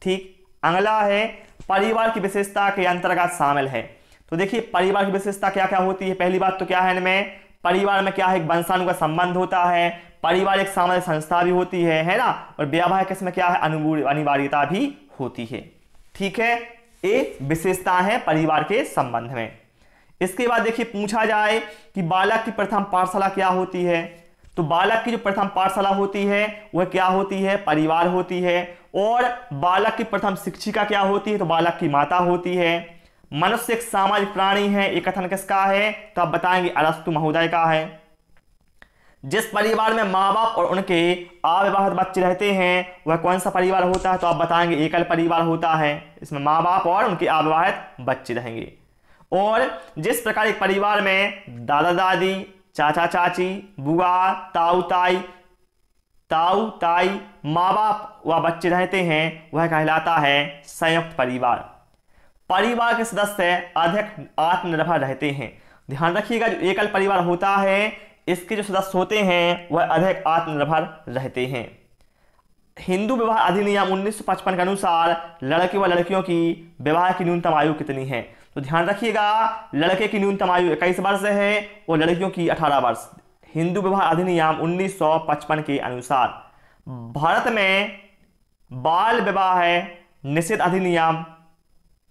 ठीक, अगला है परिवार की विशेषता के अंतर्गत शामिल है। तो देखिए परिवार की विशेषता क्या क्या होती है? पहली बात तो क्या है इनमें परिवार में क्या है एक वंशानुगत संबंध होता है, परिवार एक सामाजिक संस्था भी होती है ना, और वैवाहिक इसमें क्या है अनिवार्यता भी होती है। ठीक है, ये विशेषता है परिवार के संबंध में। इसके बाद देखिए पूछा जाए कि बालक की प्रथम पाठशाला क्या होती है? तो बालक की जो प्रथम पाठशाला होती है वह क्या होती है? परिवार होती है। और बालक की प्रथम शिक्षिका क्या होती है? तो बालक की माता होती है। मनुष्य एक सामाजिक प्राणी है, ये कथन किसका है? तो आप बताएंगे अरस्तु महोदय का है। जिस परिवार में माँ बाप और उनके अविवाहित बच्चे रहते हैं वह कौन सा परिवार होता है? तो आप बताएंगे एकल परिवार होता है। इसमें माँ बाप और उनके अविवाहित बच्चे रहेंगे। और जिस प्रकार एक परिवार में दादा दादी, चाचा चाची, बुआ, ताऊ ताई, माँ बाप व बच्चे रहते हैं वह कहलाता है संयुक्त परिवार। परिवार के सदस्य अधिक आत्मनिर्भर रहते हैं। ध्यान रखिएगा, जो एकल परिवार होता है इसके जो सदस्य होते हैं वह अधिक आत्मनिर्भर रहते हैं। हिंदू विवाह अधिनियम 1955 के अनुसार लड़के व लड़कियों की विवाह की न्यूनतम आयु कितनी है? तो ध्यान रखिएगा, लड़के की न्यूनतम आयु 21 वर्ष है और लड़कियों की 18 वर्ष। हिंदू विवाह अधिनियम 1955 के अनुसार। भारत में बाल विवाह निषेध अधिनियम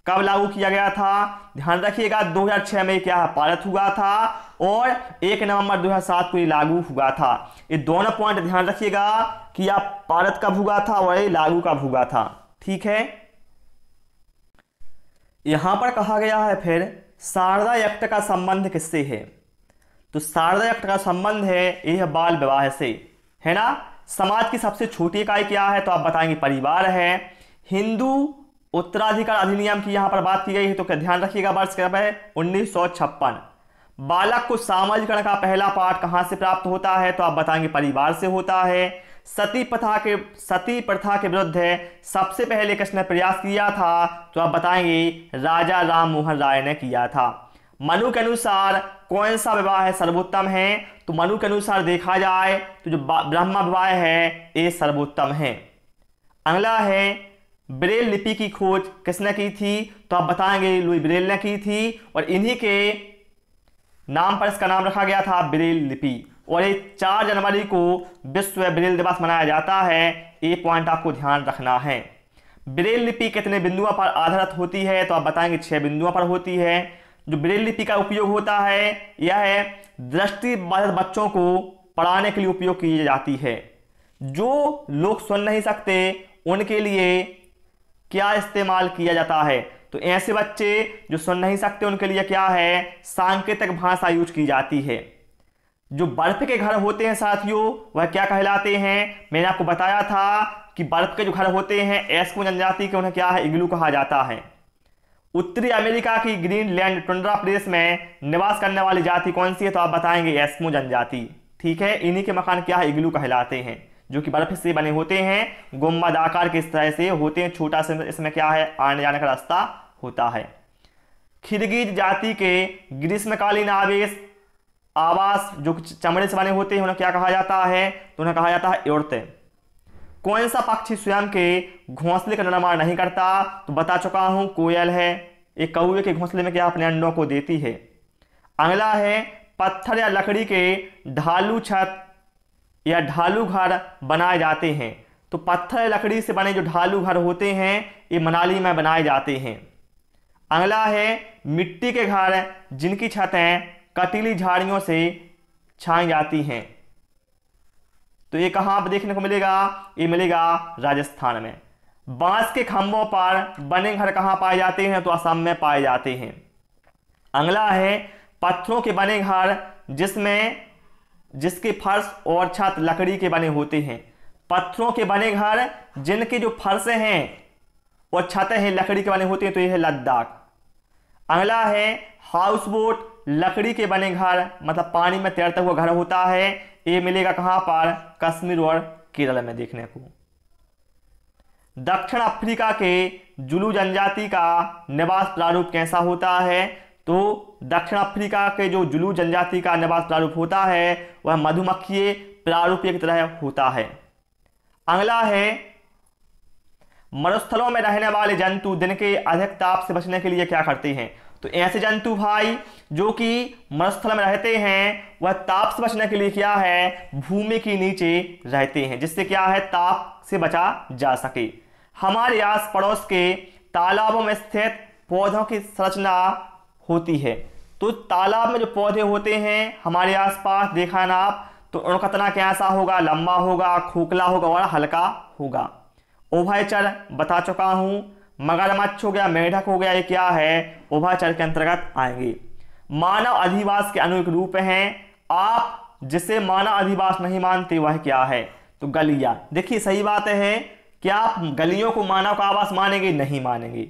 कब लागू किया गया था? ध्यान रखिएगा, 2006 में क्या पारित हुआ था और 1 नवंबर 2007 को ये लागू हुआ था। ये दोनों पॉइंट ध्यान रखिएगा कि आप पारित कब हुआ था और ये लागू कब हुआ था। ठीक है, यहां पर कहा गया है फिर शारदा एक्ट का संबंध किससे है? तो शारदा एक्ट का संबंध है यह बाल विवाह से, है ना। समाज की सबसे छोटी इकाई क्या है? तो आप बताएंगे परिवार है। हिंदू उत्तराधिकार अधिनियम की यहां पर बात की गई है, तो क्या ध्यान रखिएगा, वर्ष कब है? 1956। बालक को सामाजिकरण का पहला पाठ कहां से प्राप्त होता है? तो आप बताएंगे परिवार से होता है। सती प्रथा के विरुद्ध सबसे पहले किसने प्रयास किया था? तो आप बताएंगे राजा राम मोहन राय ने किया था। मनु के अनुसार कौन सा विवाह सर्वोत्तम है? तो मनु के अनुसार देखा जाए तो जो ब्रह्म विवाह है ये सर्वोत्तम है। अगला है ब्रेल लिपि की खोज किसने की थी? तो आप बताएंगे लुई ब्रेल ने की थी और इन्हीं के नाम पर इसका नाम रखा गया था ब्रेल लिपि। और ये 4 जनवरी को विश्व ब्रेल दिवस मनाया जाता है। ये पॉइंट आपको ध्यान रखना है। ब्रेल लिपि कितने बिंदुओं पर आधारित होती है? तो आप बताएंगे 6 बिंदुओं पर होती है। जो ब्रेल लिपि का उपयोग होता है यह दृष्टिबाधित बच्चों को पढ़ाने के लिए उपयोग की जाती है। जो लोग सुन नहीं सकते उनके लिए क्या इस्तेमाल किया जाता है? तो ऐसे बच्चे जो सुन नहीं सकते उनके लिए क्या है? सांकेतिक भाषा यूज की जाती है। जो बर्फ के घर होते हैं साथियों वह क्या कहलाते हैं? मैंने आपको बताया था कि बर्फ के जो घर होते हैं एस्किमो जनजाति के उन्हें क्या है? इग्लू कहा जाता है। उत्तरी अमेरिका की ग्रीनलैंड टुंड्रा प्रदेश में निवास करने वाली जाति कौन सी है? तो आप बताएंगे एस्किमो जनजाति। ठीक है, इन्हीं के मकान क्या है? इग्लू कहलाते हैं, जो कि बर्फ से बने होते हैं, गुंबद आकार के इस तरह से होते हैं, छोटा सा इसमें क्या है? आने जाने का रास्ता होता है। खिरगिज जाति के ग्रीष्मकालीन आवास जो चमड़े से बने होते हैं उन्हें क्या कहा जाता है? तो उन्हें कहा जाता है इर्त। कौन सा पक्षी स्वयं के घोंसले का निर्माण नहीं करता? तो बता चुका हूं, कोयल है। एक कौवे के घोंसले में क्या अपने अंडों को देती है। अगला है पत्थर या लकड़ी के ढालू छत या ढालू घर बनाए जाते हैं। तो पत्थर या लकड़ी से बने जो ढालू घर होते हैं ये मनाली में बनाए जाते हैं। अगला है मिट्टी के घर जिनकी छतें कटीली झाड़ियों से छाई जाती हैं। तो ये कहाँ पर देखने को मिलेगा? ये मिलेगा राजस्थान में। बांस के खंभों पर बने घर कहाँ पाए जाते हैं? तो असम में पाए जाते हैं। अगला है पत्थरों के बने घर जिसके फर्श और छत लकड़ी के बने होते हैं। पत्थरों के बने घर जिनके जो फर्श हैं और छतें हैं लकड़ी के बने होते हैं, तो यह है लद्दाख। अगला है हाउस बोट, लकड़ी के बने घर, मतलब पानी में तैरता हुआ घर होता है। ये मिलेगा कहां पर? कश्मीर और केरल में देखने को। दक्षिण अफ्रीका के जुलू जनजाति का निवास प्रारूप कैसा होता है? तो दक्षिण अफ्रीका के जो जुलू जनजाति का निवास प्रारूप होता है वह मधुमक्खी प्रारूप की तरह होता है। अगला है मरुस्थलों में रहने वाले जंतु दिन के अधिक ताप से बचने के लिए क्या करते हैं? तो ऐसे जंतु भाई जो कि मरुस्थल में रहते हैं वह ताप से बचने के लिए क्या है? भूमि के नीचे रहते हैं, जिससे क्या है? ताप से बचा जा सके। हमारे आस पड़ोस के तालाबों में स्थित पौधों की संरचना होती है। तो तालाब में जो पौधे होते हैं हमारे आसपास देखा ना आप, तो उनका तना कैसा होगा, लंबा होगा, खोखला होगा और हल्का होगा। उभयचर बता चुका हूं। मगरमच्छ हो गया, मेढक हो गया, ये क्या है, उभयचर के अंतर्गत आएंगे। मानव अधिवास के अनेक रूप हैं। आप जिसे मानव अधिवास नहीं मानते वह क्या है, तो गलियां। देखिए सही बात है, क्या आप गलियों को मानव का आवास मानेंगे, नहीं मानेंगे।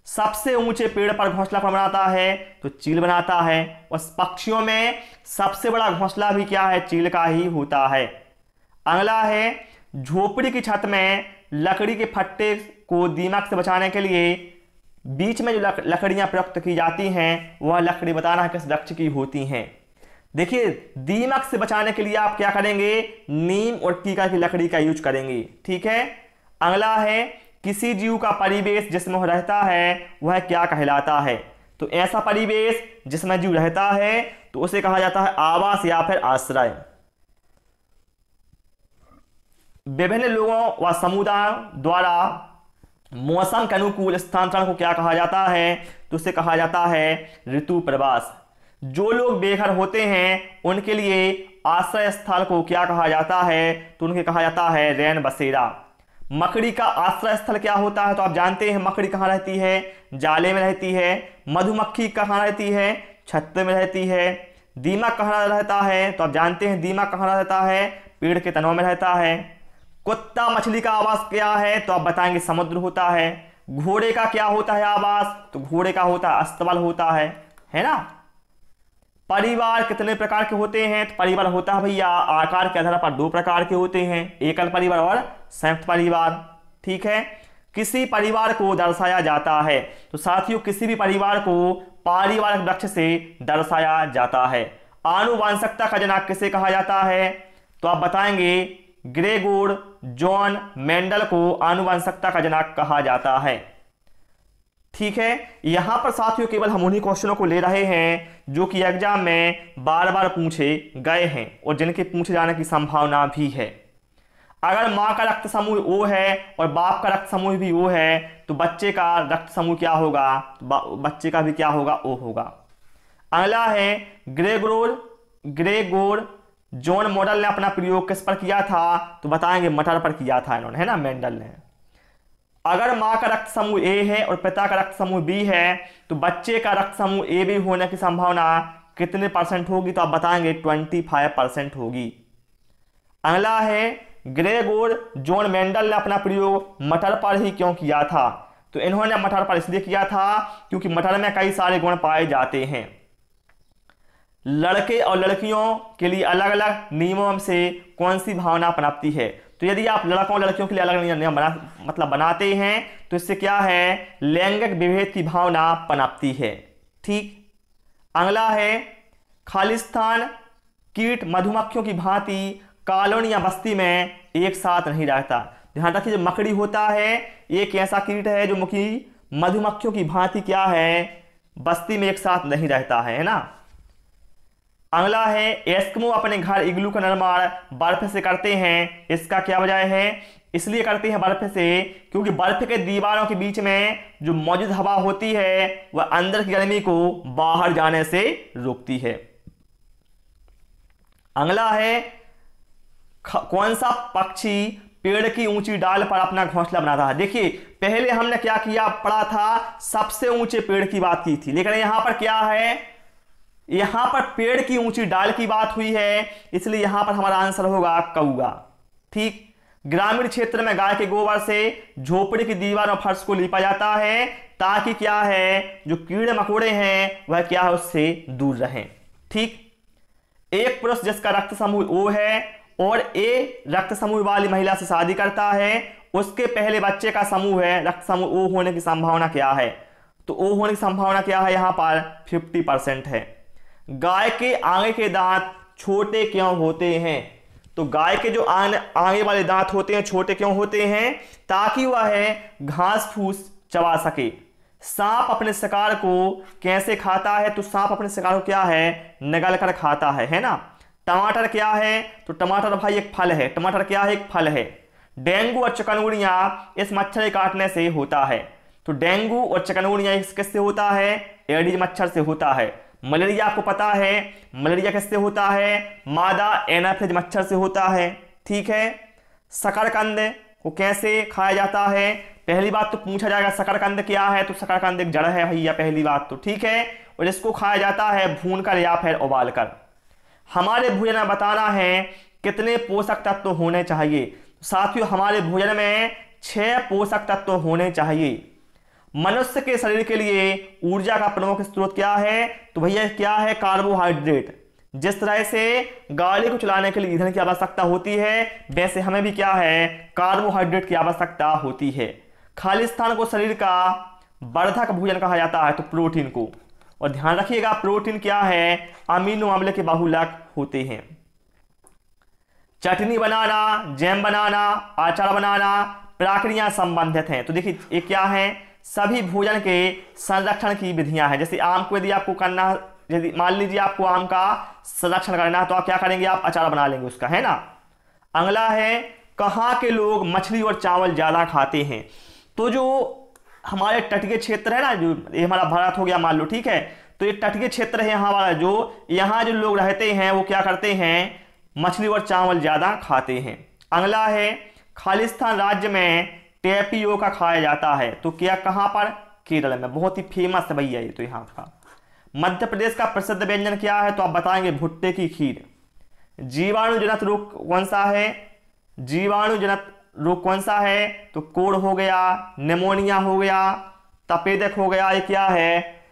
सबसे ऊंचे पेड़ पर घोंसला कौन बनाता है, तो चील बनाता है। और पक्षियों में सबसे बड़ा घोंसला भी क्या है, चील का ही होता है। अगला है, झोपड़ी की छत में लकड़ी के फट्टे को दीमक से बचाने के लिए बीच में जो लकड़ियां प्रयुक्त की जाती हैं, वह लकड़ी बताना है किस वृक्ष की होती हैं। देखिए दीमक से बचाने के लिए आप क्या करेंगे, नीम और कीका की लकड़ी का यूज करेंगे। ठीक है। अगला है, किसी जीव का परिवेश जिसमें रहता है वह क्या कहलाता है, तो ऐसा परिवेश जिसमें जीव रहता है तो उसे कहा जाता है आवास या फिर आश्रय। विभिन्न लोगों व समुदायों द्वारा मौसम के अनुकूल स्थानांतरण को क्या कहा जाता है, तो उसे कहा जाता है ऋतु प्रवास। जो लोग बेघर होते हैं उनके लिए आश्रय स्थल को क्या कहा जाता है, तो उनके कहा जाता है रैन बसेरा। मकड़ी का आश्रय स्थल क्या होता है, तो आप जानते हैं मकड़ी कहाँ रहती है, जाले में रहती है। मधुमक्खी कहाँ रहती है, छत्ते में रहती है। दीमक कहाँ रहता है, तो आप जानते हैं दीमक कहाँ रहता है, पेड़ के तनों में रहता है। कुत्ता मछली का आवास क्या है, तो आप बताएंगे समुद्र होता है। घोड़े का क्या होता है आवास, तो घोड़े का होता है अस्तबल होता है ना। परिवार कितने प्रकार के होते हैं, तो परिवार होता है भैया आकार के आधार पर दो प्रकार के होते हैं, एकल परिवार और संयुक्त परिवार। ठीक है। किसी परिवार को दर्शाया जाता है, तो साथियों किसी भी परिवार को पारिवारिक वृक्ष से दर्शाया जाता है। आनुवंशिकता का जनक किसे कहा जाता है, तो आप बताएंगे ग्रेगोर जॉन मेंडल को आनुवंशिकता का जनक कहा जाता है। ठीक है। यहां पर साथियों केवल हम उन्हीं क्वेश्चनों को ले रहे हैं जो कि एग्जाम में बार बार पूछे गए हैं और जिनके पूछे जाने की संभावना भी है। अगर मां का रक्त समूह O है और बाप का रक्त समूह भी O है, तो बच्चे का रक्त समूह क्या होगा, बच्चे का भी क्या होगा, O होगा। अगला है, ग्रेगोर जॉन मेंडल ने अपना प्रयोग किस पर किया था, तो बताएंगे मटर पर किया था इन्होंने, है ना, मेंडल ने। अगर मां का रक्त समूह A है और पिता का रक्त समूह B है, तो बच्चे का रक्त समूह AB होने की संभावना कितने परसेंट होगी, तो आप बताएंगे 25% होगी। अगला है, ग्रेगोर जॉन मेंडल ने अपना प्रयोग मटर पर ही क्यों किया था, तो इन्होंने मटर पर इसलिए किया था क्योंकि मटर में कई सारे गुण पाए जाते हैं। लड़के और लड़कियों के लिए अलग अलग नियमों से कौन सी भावना पनपती है, तो यदि आप लड़कों और लड़कियों के लिए अलग नियम बनाते हैं तो इससे क्या है, लैंगिक विभेद की भावना पनपती है। ठीक। अगला है, खालिस्तान कीट मधुमक्खियों की भांति कॉलोनी या बस्ती में एक साथ नहीं रहता। ध्यान रखिए, जो मकड़ी होता है एक ऐसा कीट है जो मधुमक्खियों की भांति क्या है, बस्ती में एक साथ नहीं रहता है ना। अगला है, एस्किमो अपने घर इग्लू का निर्माण बर्फ से करते हैं। इसका क्या वजह है, इसलिए करते हैं बर्फ से क्योंकि बर्फ के दीवारों के बीच में जो मौजूद हवा होती है वह अंदर की गर्मी को बाहर जाने से रोकती है। अगला है, कौन सा पक्षी पेड़ की ऊंची डाल पर अपना घोंसला बनाता है। देखिए पहले हमने क्या किया, पढ़ा था सबसे ऊंचे पेड़ की बात की थी, लेकिन यहां पर क्या है, यहां पर पेड़ की ऊंची डाल की बात हुई है, इसलिए यहां पर हमारा आंसर होगा कौवा। ठीक। ग्रामीण क्षेत्र में गाय के गोबर से झोपड़ी की दीवार और फर्श को लीपा जाता है ताकि क्या है, जो कीड़े मकोड़े हैं वह क्या है, उससे दूर रहें। ठीक। एक पुरुष जिसका रक्त समूह O है और A रक्त समूह वाली महिला से शादी करता है, उसके पहले बच्चे का समूह है रक्त समूह O होने की संभावना क्या है, तो O होने की संभावना क्या है, यहां पर 50% है। गाय के आगे के दांत छोटे क्यों होते हैं, तो गाय के जो आगे वाले दांत होते हैं छोटे क्यों होते हैं, ताकि वह घास फूस चबा सके। सांप अपने शिकार को कैसे खाता है, तो सांप अपने शिकार को क्या है, निगल कर खाता है ना। टमाटर क्या है, तो टमाटर भाई एक फल है, टमाटर क्या है, एक फल है। डेंगू और चिकनगुनिया इस मच्छर के काटने से होता है, तो डेंगू और चिकनगुनिया किससे होता है, एडिज मच्छर से होता है। मलेरिया आपको पता है, मलेरिया किससे होता है? मादा एनाफिज मच्छर से होता है। ठीक है। शकरकंद को कैसे खाया जाता है? पहली बात तो पूछा जाएगा शकरकंद क्या है, तो शकरकंद एक जड़ है भैया, पहली बात तो। ठीक है। और इसको खाया जाता है भूनकर या फिर उबालकर। हमारे भोजन में बताना है कितने पोषक तत्व होने चाहिए? साथियों, हमारे भोजन में 6 पोषक तत्व होने चाहिए। मनुष्य के शरीर के लिए ऊर्जा का प्रमुख स्रोत क्या है? तो भैया क्या है? कार्बोहाइड्रेट। जिस तरह से गाड़ी को चलाने के लिए ईंधन की आवश्यकता होती है, वैसे हमें भी क्या है? कार्बोहाइड्रेट की आवश्यकता होती है। खालिस्तान को शरीर का वर्धक भोजन कहा जाता है, तो प्रोटीन को। और ध्यान रखिएगा प्रोटीन क्या है? अमीनो अम्ल के बहुलक होते हैं। चटनी बनाना, जैम बनाना, अचार बनाना प्रक्रिया संबंधित हैं। तो देखिए ये क्या है? सभी भोजन के संरक्षण की विधियां हैं। जैसे आम को यदि आपको करना, यदि मान लीजिए आपको आम का संरक्षण करना है, तो आप क्या करेंगे? आप अचार बना लेंगे उसका, है ना। अगला है, कहाँ के लोग मछली और चावल ज्यादा खाते हैं? तो जो हमारे तटीय क्षेत्र है ना, जो ये हमारा भारत हो गया मान लो, ठीक है, तो ये तटीय क्षेत्र है यहाँ वाला, जो यहाँ जो लोग रहते हैं वो क्या करते हैं? मछली और चावल ज्यादा खाते हैं। अगला है, खालिस्तान राज्य में टेपियोका खाया जाता है, तो क्या कहाँ पर? केरल में। बहुत ही फेमस है भैया ये तो यहाँ का। मध्य प्रदेश का प्रसिद्ध व्यंजन क्या है? तो आप बताएंगे भुट्टे की खीर। जीवाणुजनित रोग कौन सा है? जीवाणुजनित रोग कौन सा है? तो कोढ़ हो गया, निमोनिया हो गया, तपेदिक हो गया, ये क्या है?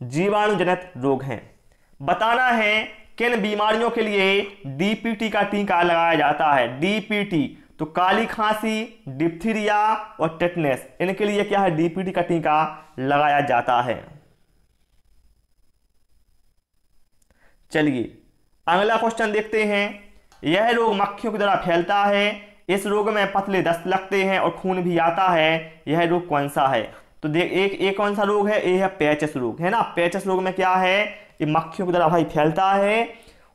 जीवाणुजनित रोग हैं। बताना है किन बीमारियों के लिए डीपीटी का टीका लगाया जाता है? डीपीटी, तो काली खांसी, डिप्थीरिया और टेटनेस, इनके लिए क्या है? डीपीटी का टीका लगाया जाता है। चलिए अगला क्वेश्चन देखते हैं। यह रोग मक्खियों के द्वारा फैलता है, इस रोग में पतले दस्त लगते हैं और खून भी आता है, यह रोग कौन सा है? तो देख एक कौन सा रोग है? ये है पेचिस रोग, है ना। पेचिस रोग में क्या है? ये मक्खियों की द्वारा भाई फैलता है,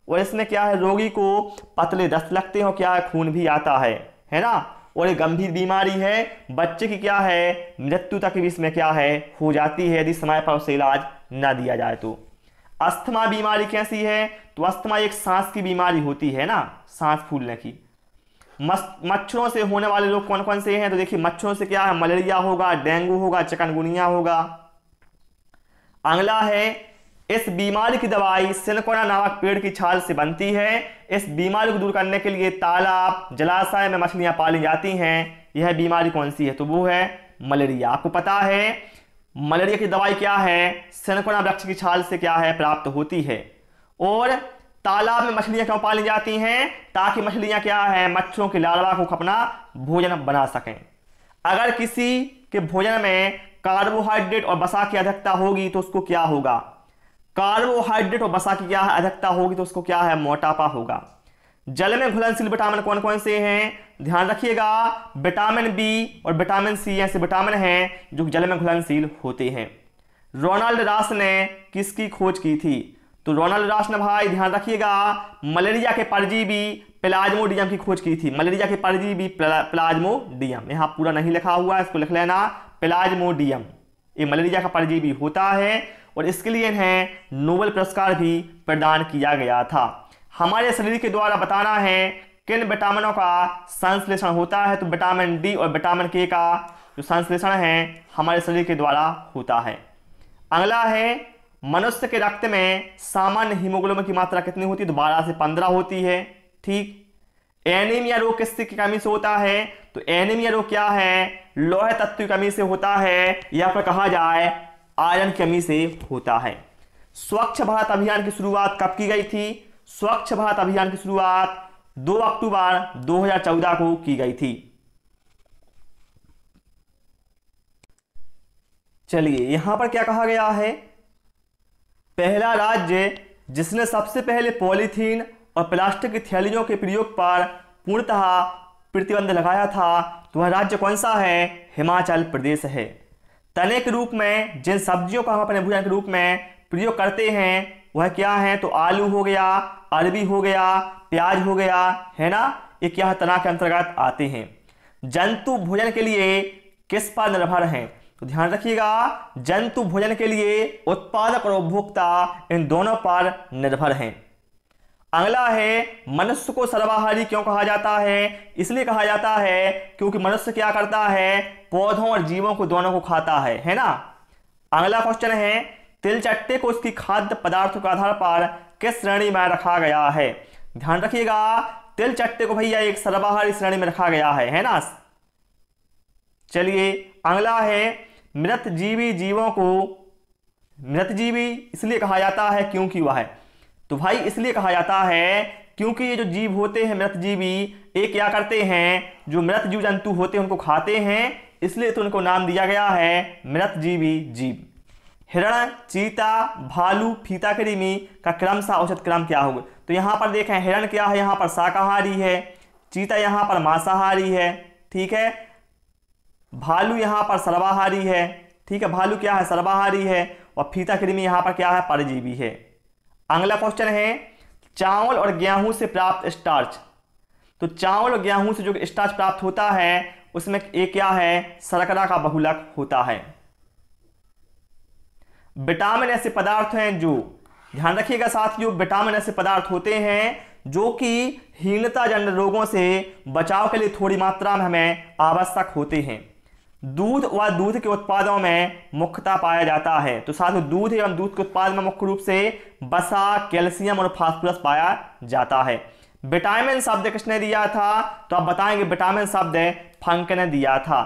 और इसमें क्या है? रोगी को पतले दस्त लगते हैं और क्या है? खून भी आता है ना। और ये गंभीर बीमारी है, बच्चे की क्या है? मृत्यु तक भी इसमें क्या है? हो जाती है, यदि समय पर उसे इलाज ना दिया जाए तो। अस्थमा बीमारी कैसी है? तो अस्थमा एक सांस की बीमारी होती है ना, सांस फूलने की। मच्छरों से होने वाले रोग कौन कौन से हैं? तो देखिए मच्छरों से क्या है? मलेरिया होगा, डेंगू होगा, चिकनगुनिया होगा। अगला है, इस बीमारी की दवाई सिनकोना नामक पेड़ की छाल से बनती है। इस बीमारी को दूर करने के लिए तालाब, जलाशय में मछलियां पाली जाती हैं। यह बीमारी कौन सी है? तो वो है मलेरिया। आपको पता है मलेरिया की दवाई क्या है? सिनकोना वृक्ष की छाल से क्या है? प्राप्त होती है। और तालाब में मछलियां क्यों पाली जाती हैं? ताकि मछलियां क्या है? मच्छरों के लार्वा को अपना भोजन बना सकें। अगर किसी के भोजन में कार्बोहाइड्रेट और वसा की अधिकता होगी तो उसको क्या होगा? कार्बोहाइड्रेट और वसा की क्या है? अधिकता होगी तो उसको क्या है? मोटापा होगा। जल में घुलनशील विटामिन कौन कौन से हैं? ध्यान रखिएगा, विटामिन बी और विटामिन सी ऐसे विटामिन हैं जो जल में घुलनशील होते हैं। रोनाल्ड रास ने किसकी खोज की थी? तो रोनाल्ड रास ने भाई ध्यान रखिएगा मलेरिया के परजीवी प्लाज्मोडियम की खोज की थी। मलेरिया के परजीवी प्लाज्मोडियम, यहाँ पूरा नहीं लिखा हुआ है, इसको लिख लेना, प्लाज्मोडियम। ये मलेरिया का परजीवी होता है और इसके लिए इन्हें नोबेल पुरस्कार भी प्रदान किया गया था। हमारे शरीर के द्वारा बताना है किन विटामिनों का संश्लेषण होता है? तो विटामिन डी और विटामिन के का जो संश्लेषण है हमारे शरीर के द्वारा होता है। अगला है, मनुष्य के रक्त में सामान्य हीमोग्लोबिन की मात्रा कितनी होती है? तो 12 से 15 होती है। ठीक। एनीमिया रोग किसकी कमी से होता है? तो एनीमिया रोग क्या है? लौह तत्व की कमी से होता है, या फिर कहा जाए आयरन की कमी से होता है। स्वच्छ भारत अभियान की शुरुआत कब की गई थी? स्वच्छ भारत अभियान की शुरुआत 2 अक्टूबर 2014 को की गई थी। चलिए यहां पर क्या कहा गया है? पहला राज्य जिसने सबसे पहले पॉलीथीन और प्लास्टिक की थैलियों के प्रयोग पर पूर्णतः प्रतिबंध लगाया था, तो वह राज्य कौन सा है? हिमाचल प्रदेश है। तने के रूप में जिन सब्जियों का हम अपने भोजन के रूप में प्रयोग करते हैं वह क्या है? तो आलू हो गया, अरबी हो गया, प्याज हो गया, है ना, ये क्या तना के अंतर्गत आते हैं। जंतु भोजन के लिए किस पर निर्भर हैं? तो ध्यान रखिएगा, जंतु भोजन के लिए उत्पादक और उपभोक्ता इन दोनों पर निर्भर हैं। अगला है, मनुष्य को सर्वाहारी क्यों कहा जाता है? इसलिए कहा जाता है क्योंकि मनुष्य क्या करता है, पौधों और जीवों को दोनों को खाता है ना। अगला क्वेश्चन है, तिलचट्टे को उसकी खाद्य पदार्थों के आधार पर किस श्रेणी में रखा गया है? ध्यान रखिएगा, तिलचट्टे को भैया एक सर्वाहारी श्रेणी में रखा गया है ना। चलिए अगला है, मृतजीवी जीवों को मृतजीवी इसलिए कहा जाता है क्योंकि वह है, तो भाई इसलिए कहा जाता है क्योंकि ये जो जीव होते हैं मृतजीवी, ये क्या करते हैं, जो मृत जीव जंतु होते हैं उनको खाते हैं, इसलिए तो उनको नाम दिया गया है मृतजीवी जीव। हिरण, चीता, भालू, फीताकृमि का क्रमशः औसत क्रम क्या होगा? तो यहाँ पर देखें, हिरण क्या है, यहाँ पर शाकाहारी है, चीता यहाँ पर मांसाहारी है, ठीक है, भालू यहाँ पर सर्वाहारी है, ठीक है, भालू क्या है, सर्वाहारी है, और फीताकृमि यहाँ पर क्या है, परजीवी है। अगला क्वेश्चन है, चावल और गेहूं से प्राप्त स्टार्च। तो चावल और गेहूं से जो स्टार्च प्राप्त होता है उसमें एक क्या है, शर्करा का बहुलक होता है। विटामिन ऐसे पदार्थ हैं जो, ध्यान रखिएगा साथियों, विटामिन ऐसे पदार्थ होते हैं जो कि हीनता जन्य रोगों से बचाव के लिए थोड़ी मात्रा में हमें आवश्यक होते हैं। दूध व दूध के उत्पादों में मुख्यतः पाया जाता है। तो साथियों, दूध एवं दूध के उत्पाद में मुख्य रूप से वसा, कैल्शियम और फास्फोरस पाया जाता है। विटामिन शब्द किसने दिया था? तो आप बताएंगे विटामिन शब्द फंक ने दिया था।